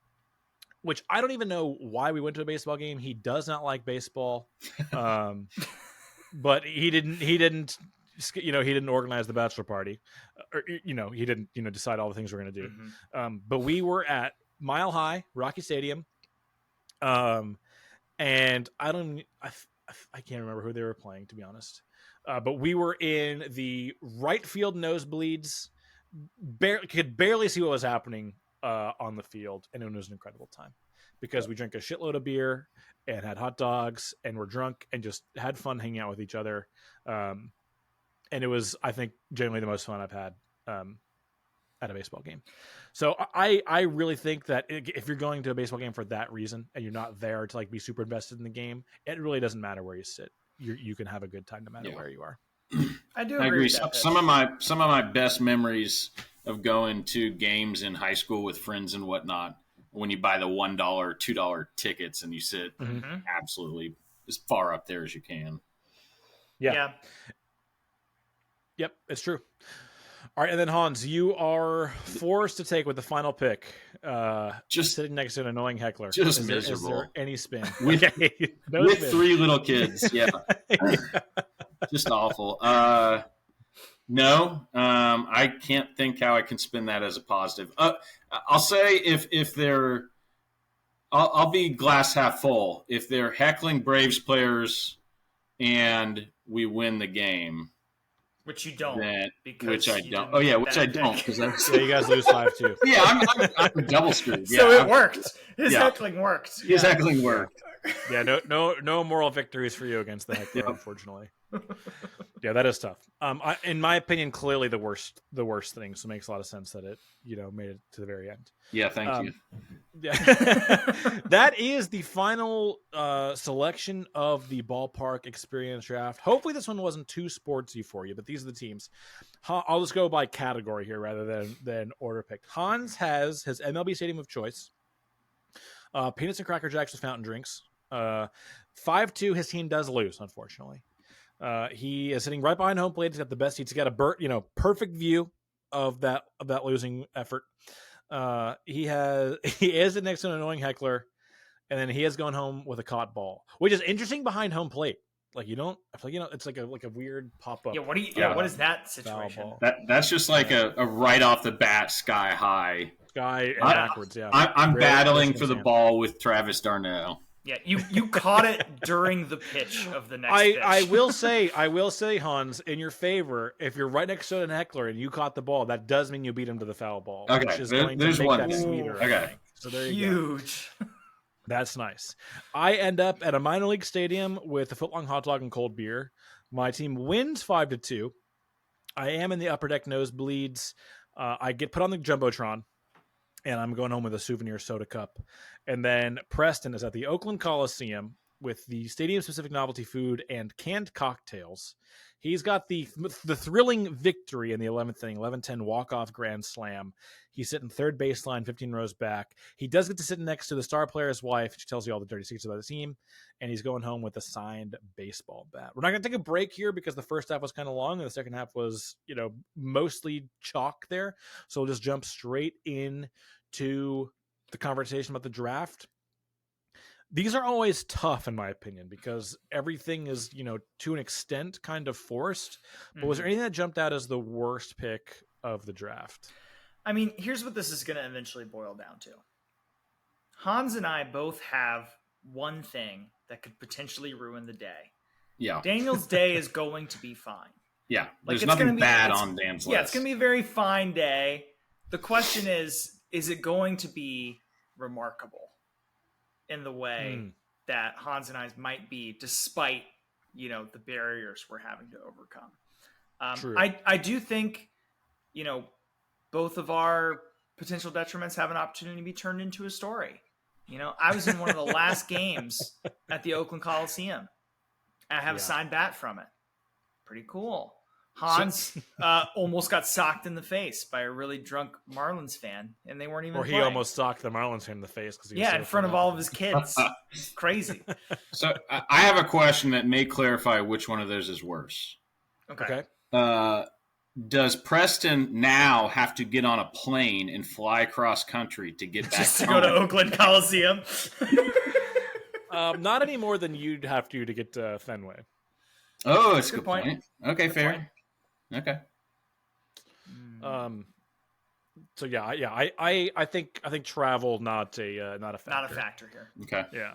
which I don't even know why we went to a baseball game. He does not like baseball. But he didn't organize the bachelor party, or he didn't decide all the things we're going to do. Mm-hmm. But we were at Mile High Rocky Stadium, and I can't remember who they were playing, to be honest. But we were in the right field nosebleeds could barely see what was happening on the field, and it was an incredible time because we drank a shitload of beer and had hot dogs and were drunk and just had fun hanging out with each other. And it was, I think, generally the most fun I've had at a baseball game. So I really think that if you're going to a baseball game for that reason and you're not there to like be super invested in the game, it really doesn't matter where you sit. You can have a good time no matter where you are. I agree. Some of my best memories of going to games in high school with friends and whatnot, when you buy the $1, $2 tickets and you sit absolutely as far up there as you can. Yeah. Yep, it's true. All right, and then Hans, you are forced to take with the final pick. Just sitting next to an annoing heckler. Just miserable. Is there any spin? With 3 little kids, yeah. Just awful. No, I can't think how I can spin that as a positive. I'll say if they're, I'll be glass half full. If they're heckling Braves players and we win the game. Which you don't. Which I don't. Oh, yeah, which I don't. You guys lose 5-2. Yeah, I'm double screwed. Yeah, so it worked. His heckling worked. His heckling worked. Yeah, no moral victories for you against the heckler, unfortunately. Yeah, that is tough. In my opinion, clearly the worst thing. So it makes a lot of sense that it made it to the very end. Yeah, thank you. Yeah, that is the final selection of the ballpark experience draft. Hopefully, this one wasn't too sportsy for you, but these are the teams. I'll just go by category here rather than order picked. Hans has his MLB stadium of choice. Peanuts and Cracker Jacks with fountain drinks. 5-2. His team does lose, unfortunately. He is sitting right behind home plate. He's got the best seats. He's got a perfect view of that losing effort. He is next to an annoying heckler, and then he has gone home with a caught ball, which is interesting behind home plate. Like it's like a weird pop up. Yeah, what is that situation? That's just like a right off the bat sky high. Backwards. Yeah, I'm battling for the ball with Travis Darnell. Yeah, you caught it during the pitch of the next pitch. I will say, Hans, in your favor, if you're right next to an heckler and you caught the ball, that does mean you beat him to the foul ball. Okay, which is going to make that sweeter. Okay. So there you go. Huge. That's nice. I end up at a minor league stadium with a footlong hot dog and cold beer. My team wins 5-2. I am in the upper deck nosebleeds. I get put on the Jumbotron, and I'm going home with a souvenir soda cup. And then Preston is at the Oakland Coliseum with the stadium-specific novelty food and canned cocktails. He's got the thrilling victory in the 11th inning, 11-10 walk-off grand slam. He's sitting third baseline, 15 rows back. He does get to sit next to the star player's wife. She tells you all the dirty secrets about the team. And he's going home with a signed baseball bat. We're not going to take a break here because the first half was kind of long and the second half was, mostly chalk there. So we'll just jump straight in to the conversation about the draft. These are always tough, in my opinion, because everything is, to an extent kind of forced. But was there anything that jumped out as the worst pick of the draft? I mean, here's what this is going to eventually boil down to. Hans and I both have one thing that could potentially ruin the day. Yeah. Daniel's day is going to be fine. Yeah. There's nothing bad on Dan's list. Yeah, it's going to be a very fine day. The question is it going to be remarkable in the way that Hans and I might be, despite, the barriers we're having to overcome? True. I do think, both of our potential detriments have an opportunity to be turned into a story. I was in one of the last games at the Oakland Coliseum. I have a signed bat from it. Pretty cool. Hans almost got socked in the face by a really drunk Marlins fan, and they weren't even playing. Almost socked the Marlins fan in the face. In front of all of his kids. Crazy. So I have a question that may clarify which one of those is worse. Okay. Does Preston now have to get on a plane and fly across country to get back just to go to Oakland Coliseum? Not any more than you'd have to get to Fenway. Oh, that's a good point. Okay, fair. Okay. So I think travel not a factor. Not a factor here. Okay. Yeah.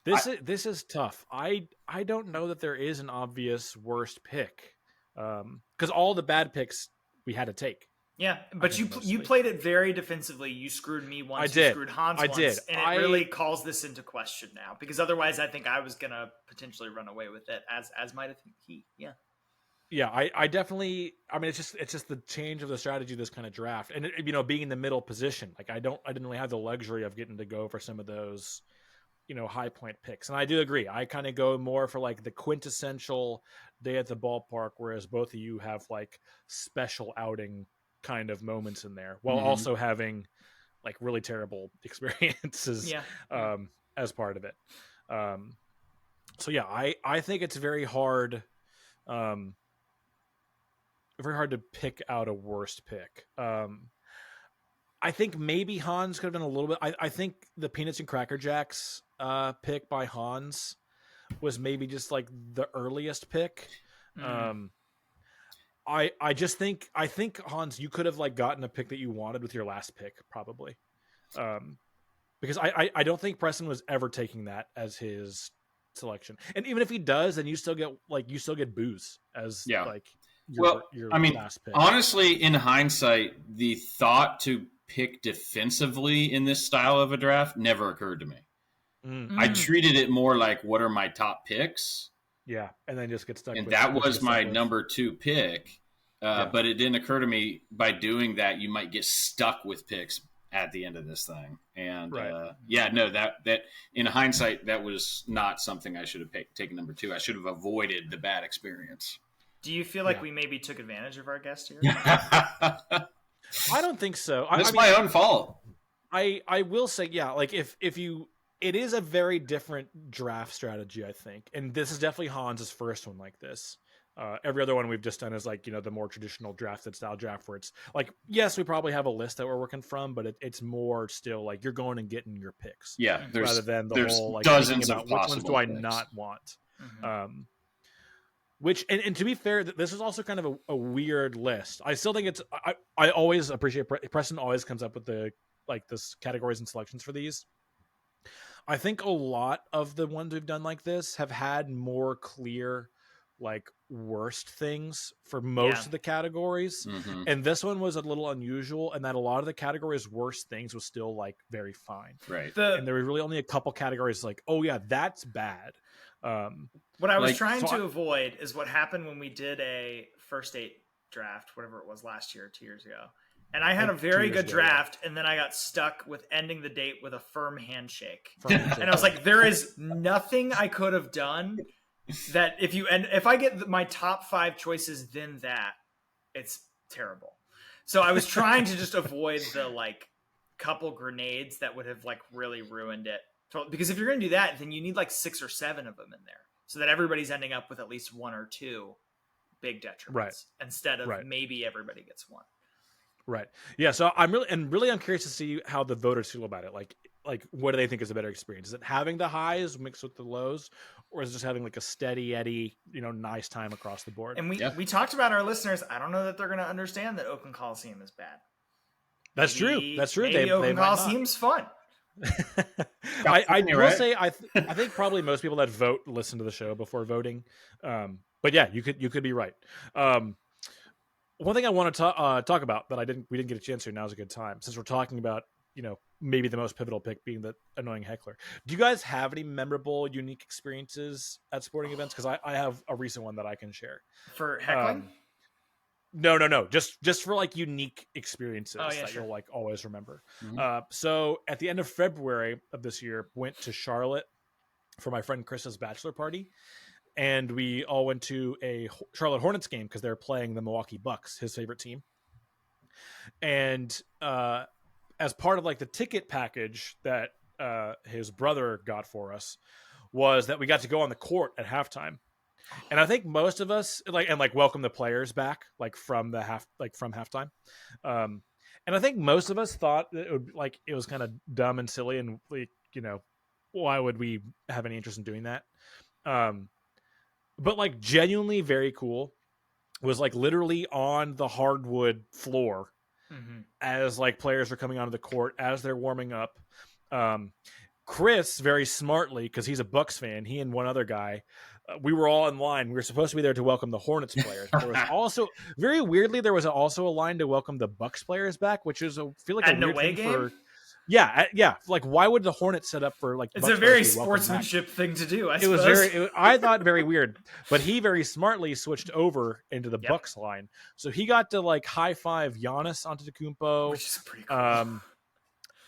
This is tough. I don't know that there is an obvious worst pick. Because because all the bad picks we had to take. Yeah, but you played it very defensively. You screwed me once. I did. You screwed Hans once. And it really calls this into question now. Because otherwise, I think I was going to potentially run away with it, as might have he. Yeah. Yeah, I definitely. I mean, it's just the change of the strategy of this kind of draft, and being in the middle position. Like I didn't really have the luxury of getting to go for some of those, high point picks. And I do agree. I kind of go more for like the quintessential day at the ballpark, whereas both of you have like special outing kind of moments in there, while also having like really terrible experiences as part of it. So yeah, I think it's very hard. Very hard to pick out a worst pick. I think maybe Hans could have done a little bit. I think the Peanuts and Cracker Jacks pick by Hans was maybe just like the earliest pick. I think Hans, you could have like gotten a pick that you wanted with your last pick probably, because I don't think Preston was ever taking that as his selection. And even if he does, then you still get booze as like your last pick. Honestly, in hindsight, the thought to pick defensively in this style of a draft never occurred to me. I treated it more like, what are my top picks? Yeah, and then just get stuck. And that was my number 2 pick. But it didn't occur to me, by doing that, you might get stuck with picks at the end of this thing. And that in hindsight, that was not something I should have taken number 2. I should have avoided the bad experience. Do you feel like we maybe took advantage of our guest here? I don't think so. It's my own fault. I will say, like if you, it is a very different draft strategy, I think. And this is definitely Hans's first one like this. Every other one we've just done is like, the more traditional drafted style draft where it's like, yes, we probably have a list that we're working from, but it's more still like you're going and getting your picks. Yeah. Rather than the whole like dozens about of which ones do I picks. not want. Which, and to be fair, this is also kind of a weird list. I still think I always appreciate Preston always comes up with this categories and selections for these. I think a lot of the ones we've done like this have had more clear, like worst things for most of the categories. And this one was a little unusual in that a lot of the categories' worst things was still like very fine. Right. And there were really only a couple categories like, oh yeah, that's bad. What I was trying to avoid is what happened when we did a first 8 draft, whatever it was last year, 2 years ago. And I had a very good draft, and then I got stuck with ending the date with a firm handshake. And I was like, there is nothing I could have done that if I get my top 5 choices, then that, it's terrible. So I was trying to just avoid the like couple grenades that would have like really ruined it. Because if you're going to do that, then you need like 6 or 7 of them in there, so that everybody's ending up with at least 1 or 2 big detriments instead of maybe everybody gets 1. Right. Yeah. So I'm curious to see how the voters feel about it. Like what do they think is a better experience? Is it having the highs mixed with the lows, or is it just having like a steady Eddie, nice time across the board? And we talked about our listeners. I don't know that they're going to understand that Oakland Coliseum is bad. That's true. Maybe Oakland Coliseum's fun. I will say I think probably most people that vote listen to the show before voting. But yeah, you could be right. One thing I want to talk about that we didn't get a chance to. Now is a good time, since we're talking about maybe the most pivotal pick being the annoying heckler. Do you guys have any memorable, unique experiences at sporting events? Because I have a recent one that I can share. For heckling? No. Just for like unique experiences you'll like always remember. So at the end of February of this year, went to Charlotte for my friend Chris's bachelor party. And we all went to a Charlotte Hornets game because they're playing the Milwaukee Bucks, his favorite team. And as part of like the ticket package that his brother got for us was that we got to go on the court at halftime. And I think most of us welcome the players back from halftime. And I think most of us thought that it was kind of dumb and silly, and why would we have any interest in doing that? But like genuinely very cool was like literally on the hardwood floor as like players are coming onto the court as they're warming up. Chris, very smartly, because he's a Bucks fan, he and one other guy, we were all in line. We were supposed to be there to welcome the Hornets players. There was also, very weirdly, there was also a line to welcome the Bucks players back, which is feel like a weird thing for. Yeah. Like, why would the Hornets set up for like? It's a very sportsmanship thing to do. I suppose. I thought very weird, but he very smartly switched over into the Bucks line, so he got to like high five Giannis Antetokounmpo, which is pretty cool.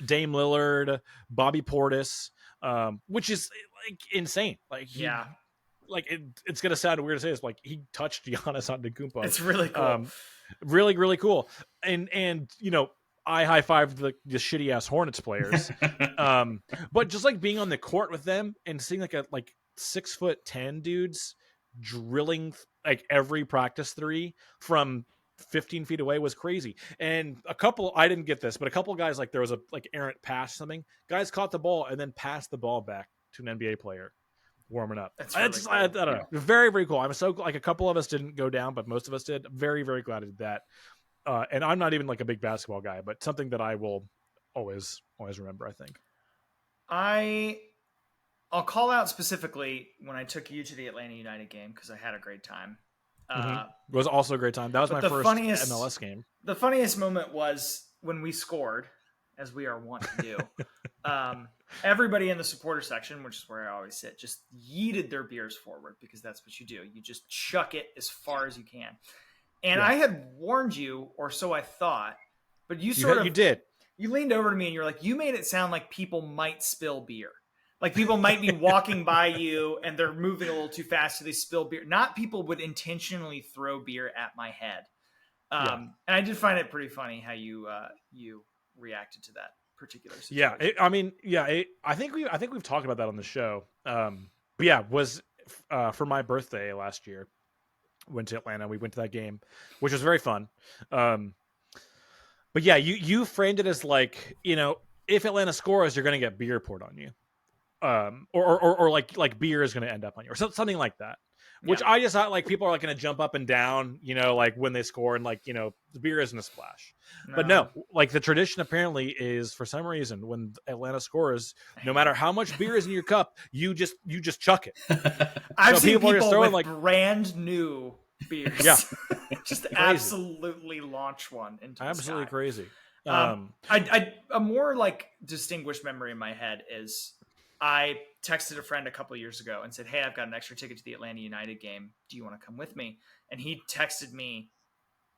Dame Lillard, Bobby Portis, which is like insane. Like like it's gonna sound weird to say this, like he touched Giannis Antetokounmpo. It's really cool, really really cool. And I high-fived the shitty ass Hornets players, but just like being on the court with them and seeing like 6'10" dudes drilling like every practice three from 15 feet away was crazy. And I didn't get this, but a couple of guys, like there was a like errant pass, something guys caught the ball and then passed the ball back to an NBA player warming up. That's really cool. I don't know. Very, very cool. I'm so like a couple of us didn't go down, but most of us did. Very, very glad I did that. And I'm not even like a big basketball guy, but something that I will always remember, I think. I'll call out specifically when I took you to the Atlanta United game because I had a great time. It was also a great time. That was my first MLS game. The funniest moment was when we scored, as we are wont to do. Everybody in the supporter section, which is where I always sit, just yeeted their beers forward because that's what you do. You just chuck it as far as you can. And I had warned you, or so I thought, but you did. You leaned over to me and you're like, you made it sound like people might spill beer. Like people might be walking by you and they're moving a little too fast, so they spill beer. Not people would intentionally throw beer at my head. And I did find it pretty funny how you reacted to that particular situation. I think we've talked about that on the show. Was for my birthday last year. Went to Atlanta. We went to that game, which was very fun. But yeah, you framed it as like, if Atlanta scores, you're going to get beer poured on you. Or like beer is going to end up on you or something like that, which I just thought like people are like going to jump up and down, like when they score and like, the beer isn't a splash, but no, like the tradition apparently is for some reason when Atlanta scores, no matter how much beer is in your cup, you just chuck it. I've seen people with like brand new beers. Yeah. Just absolutely launch one into the absolutely sky. Crazy. A more like distinguished memory in my head is I texted a friend a couple of years ago and said, hey, I've got an extra ticket to the Atlanta United game. Do you want to come with me? And he texted me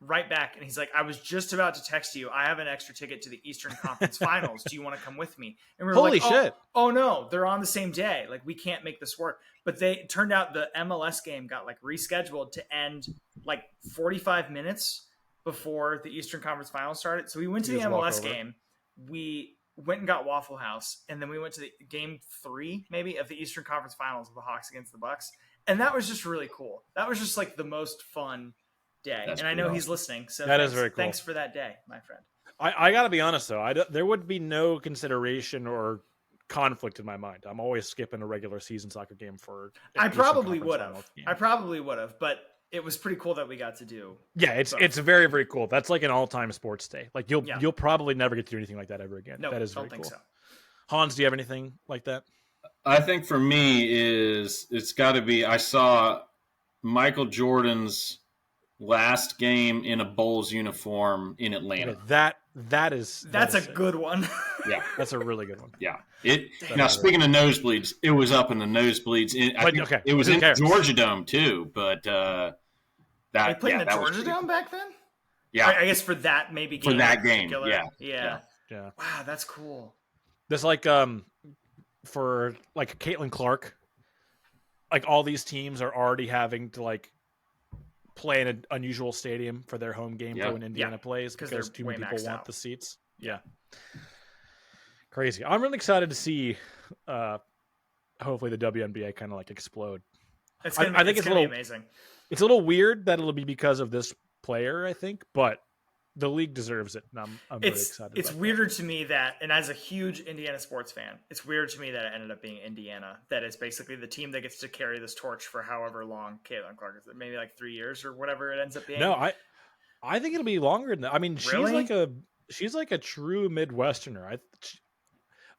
right back. And he's like, I was just about to text you. I have an extra ticket to the Eastern Conference Finals. Do you want to come with me? And we were Holy shit. Oh no, they're on the same day. Like we can't make this work. But it turned out the MLS game got like rescheduled to end like 45 minutes before the Eastern Conference Finals started. So we went to the MLS game. We went and got Waffle House, and then we went to the game 3 maybe of the Eastern Conference Finals of the Hawks against the Bucks. And that was just really cool. That was just like the most fun day. That's and I know awesome. He's listening. So that is very cool. Thanks for that day, my friend. I got to be honest though. There would be no consideration or conflict in my mind. I'm always skipping a regular season soccer game for. I probably would have, but it was pretty cool that we got to do. Yeah, it's very, very cool. That's like an all-time sports day. Like you'll probably never get to do anything like that ever again. No, that is very don't think cool. so. Hans, do you have anything like that? I think for me it's got to be, I saw Michael Jordan's last game in a Bulls uniform in Atlanta. Okay, that's a good one. Yeah, that's a really good one. Yeah. Now speaking of nosebleeds, it was up in the nosebleeds. It was in Georgia Dome too, but they played in the Georgia Dome back then. Yeah, I guess for that maybe game for that game. Yeah. Wow, that's cool. There's like for like Caitlin Clark, like all these teams are already having to like play in an unusual stadium for their home game for when Indiana plays because too many people want the seats. Yeah. Crazy. I'm really excited to see hopefully the WNBA kind of like explode. I think it's gonna be amazing. It's a little weird that it'll be because of this player, I think, but the league deserves it, and I'm very excited. It's weirder to me that, and as a huge Indiana sports fan, it's weird to me that it ended up being Indiana. That is basically the team that gets to carry this torch for however long Caitlin Clark is. Maybe like 3 years or whatever it ends up being. No, I think it'll be longer than that. I mean, really? she's like a true Midwesterner.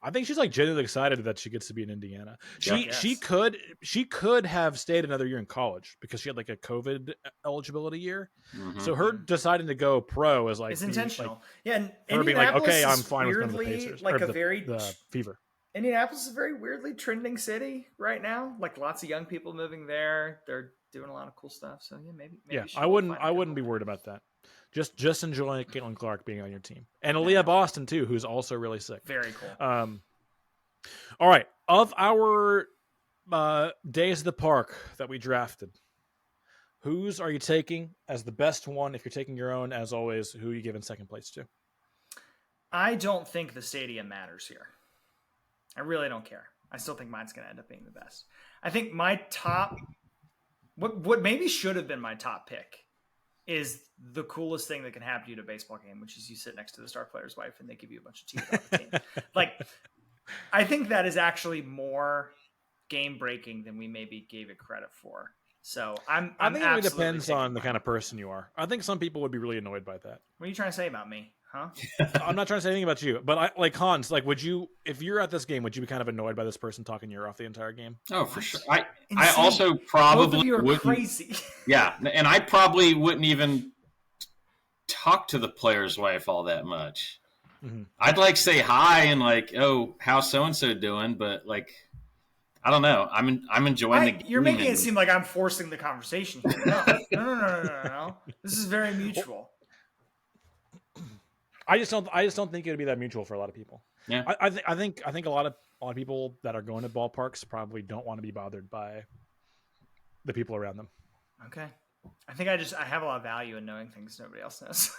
I think she's like genuinely excited that she gets to be in Indiana. She could have stayed another year in college because she had like a COVID eligibility year. Mm-hmm. So her deciding to go pro is like it's intentional. Like, and her being like, okay, I'm fine with going to the Pacers. Like the Fever. Indianapolis is a very weirdly trending city right now. Like lots of young people moving there. They're doing a lot of cool stuff. So yeah, maybe I wouldn't be worried about that. Just enjoy Caitlin Clark being on your team, and Aaliyah Boston too, who's also really sick. Very cool. All right, of our days of the park that we drafted, whose are you taking as the best one? If you're taking your own, as always, who are you giving second place to? I don't think the stadium matters here. I really don't care. I still think mine's going to end up being the best. I think my top, what maybe should have been my top pick, is the coolest thing that can happen to you at a baseball game, which is you sit next to the star player's wife and they give you a bunch of tea about the team. Like, I think that is actually more game breaking than we maybe gave it credit for. So I think it depends on the kind of person you are. I think some people would be really annoyed by that. What are you trying to say about me? Huh? I'm not trying to say anything about you, but Hans, like, would you, if you're at this game, would you be kind of annoyed by this person talking your ear off the entire game? Oh, for sure. I also probably wouldn't. Crazy. Yeah, and I probably wouldn't even talk to the player's wife all that much. Mm-hmm. I'd like say hi and like, oh, how's so and so doing? But like, I don't know. I'm enjoying the game. You're making it seem like I'm forcing the conversation here. No. This is very mutual. I just don't think it would be that mutual for a lot of people. Yeah, I think a lot of people that are going to ballparks probably don't want to be bothered by the people around them. Okay, I think I have a lot of value in knowing things nobody else knows.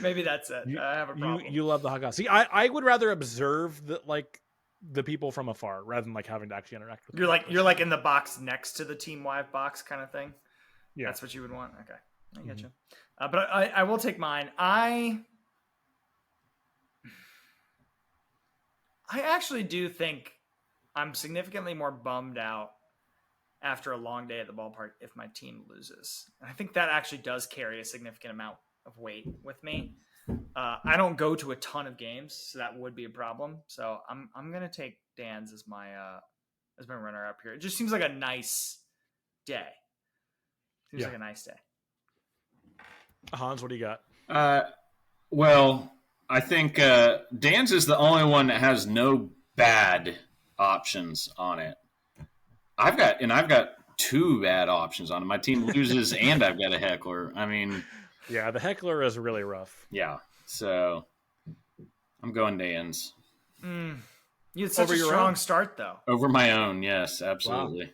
Maybe that's it. I have a problem. You love the hot goss. See, I would rather observe the people from afar rather than like having to actually interact with them. You're like in the box next to the Team Live box kind of thing. Yeah, that's what you would want. Okay, I get you. But I will take mine. I actually do think I'm significantly more bummed out after a long day at the ballpark if my team loses. And I think that actually does carry a significant amount of weight with me. I don't go to a ton of games, so that would be a problem. So I'm gonna take Dan's as my runner up here. It just seems like a nice day. Seems like a nice day. Hans, what do you got? Well, I think Dan's is the only one that has no bad options on it. I've got two bad options on it. My team loses and I've got a heckler. I mean, yeah, the heckler is really rough. Yeah, so I'm going Dan's. You had such a strong start, though. Over my own, yes, absolutely.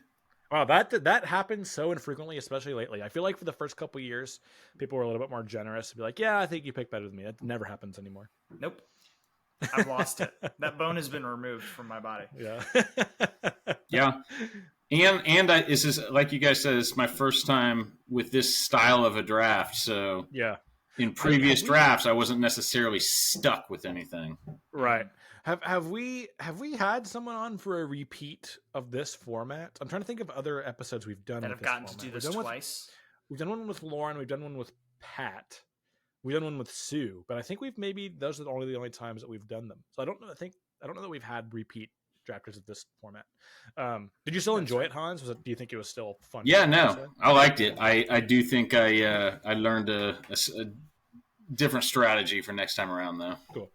Wow, that happens so infrequently, especially lately. I feel like for the first couple of years, people were a little bit more generous to be like, yeah, I think you picked better than me. That never happens anymore. Nope. I've lost it. That bone has been removed from my body. Yeah. Yeah. And this is, like you guys said, it's my first time with this style of a draft. So yeah, in previous drafts, I wasn't necessarily stuck with anything. Right. Have we had someone on for a repeat of this format? I'm trying to think of other episodes we've done that have gotten to do this twice. We've done one with Lauren. We've done one with Pat. We've done one with Sue. But I think those are the only times that we've done them. So I don't know that we've had repeat drafters of this format. Did you still enjoy it, Hans? Do you think it was still fun? Yeah, no, I liked it. I do think I learned a different strategy for next time around, though. Cool.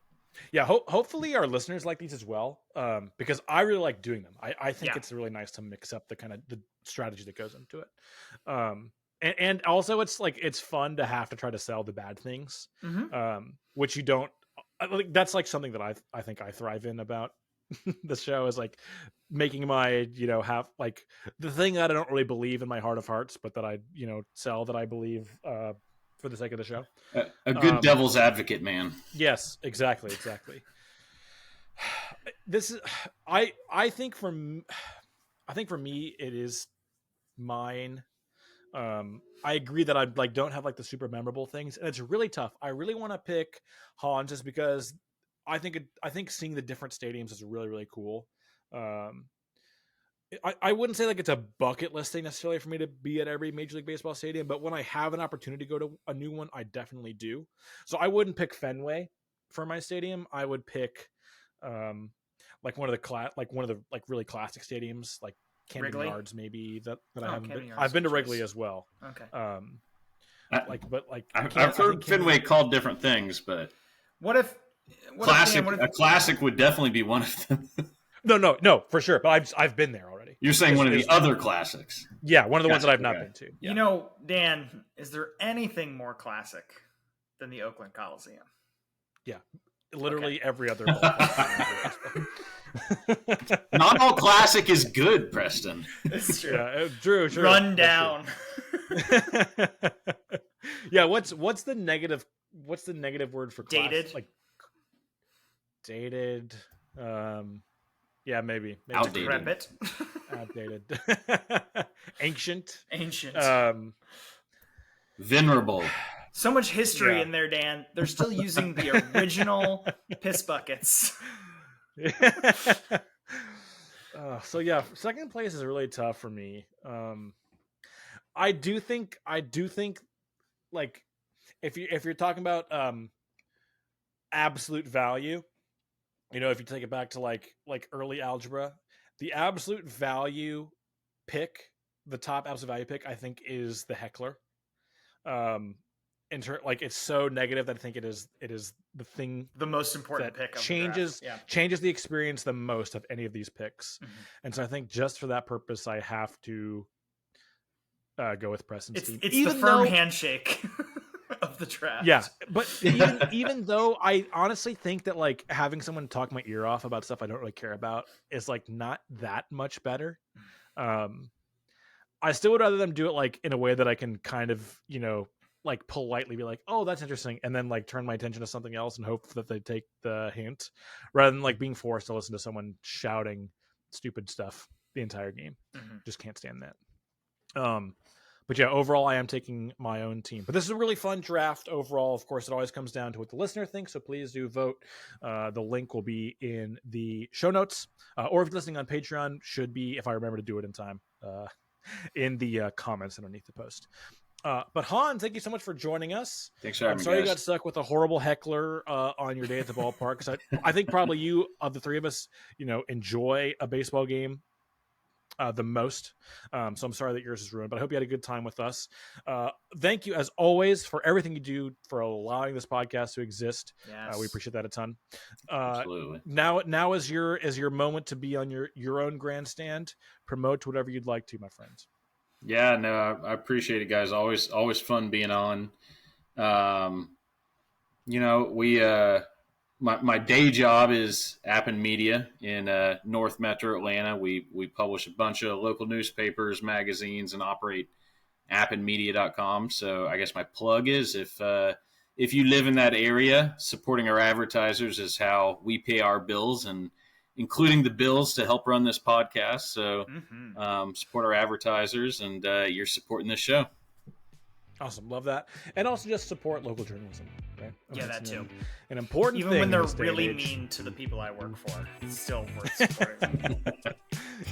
Yeah, hopefully our listeners like these as well, because I really like doing them. I think it's really nice to mix up the strategy that goes into it. And also it's fun to have to try to sell the bad things, which you don't. That's like something that I think I thrive in about the show is like making my have like the thing that I don't really believe in my heart of hearts, but that I sell that I believe for the sake of the show. A good devil's advocate, man. Yes, exactly. This is I think for me it is mine. I agree that I don't have the super memorable things, and it's really tough. I really want to pick Hans just because I think seeing the different stadiums is really, really cool. I wouldn't say it's a bucket list thing necessarily for me to be at every Major League Baseball stadium, but when I have an opportunity to go to a new one, I definitely do. So I wouldn't pick Fenway for my stadium, I would pick like one of the really classic stadiums, like Camden Yards, maybe that I haven't been. I've been to Wrigley as well. Okay. I've heard Fenway called different things, but a classic would definitely be one of them. No, for sure. But I've been there already. You're saying one of the other classics? Yeah, one of the ones that I've not been to. Yeah. You know, Dan, is there anything more classic than the Oakland Coliseum? Yeah, literally every other. Not all classic is good, Preston. It's true. Yeah, true. Run down. Yeah, what's the negative? What's the negative word for dated? Like dated. Yeah, maybe outdated. Outdated. Ancient. Venerable. So much history in there, Dan. They're still using the original piss buckets. So yeah, second place is really tough for me. I do think like if you're talking about absolute value, you know, if you take it back to like early algebra, the absolute value pick, the top absolute value pick, I think is the heckler. It's so negative that I think it is the thing, the most important pick of changes the experience the most of any of these picks. Mm-hmm. And so I think just for that purpose, I have to go with Preston's team. It's the firm handshake of the draft. Yeah, but even though I honestly think that like having someone talk my ear off about stuff I don't really care about is like not that much better. I still would rather them do it like in a way that I can kind of, you know, like politely be like, oh, that's interesting, and then like turn my attention to something else and hope that they take the hint, rather than like being forced to listen to someone shouting stupid stuff the entire game. Mm-hmm. Just can't stand that. But yeah, overall, I am taking my own team. But this is a really fun draft overall. Of course, it always comes down to what the listener thinks, so please do vote. The link will be in the show notes, or if you're listening on Patreon, should be, if I remember to do it in time, in the comments underneath the post. But Hans, thank you so much for joining us. Thanks for having me. I'm sorry guys. You got stuck with a horrible heckler on your day at the ballpark. Because I think probably you, of the three of us, you know, enjoy a baseball game the most. So I'm sorry that yours is ruined, but I hope you had a good time with us. Thank you, as always, for everything you do for allowing this podcast to exist. Yes. We appreciate that a ton. Absolutely. Now is your moment to be on your own grandstand. Promote whatever you'd like to, my friends. Yeah, no, I appreciate it, guys. Always fun being on. You know, we my day job is Appen Media in North Metro Atlanta. We publish a bunch of local newspapers, magazines, and operate appenmedia.com. So I guess my plug is if you live in that area, supporting our advertisers is how we pay our bills, and including the bills to help run this podcast. So support our advertisers, and you're supporting this show. Awesome. Love that. And also just support local journalism, right? Yeah, that too. An important Even thing when they're really mean to the people I work for, it's still worth supporting.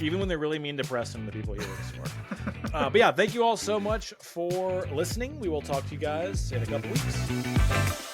Even when they're really mean to Preston, the people he works for. But yeah, thank you all so much for listening. We will talk to you guys in a couple weeks.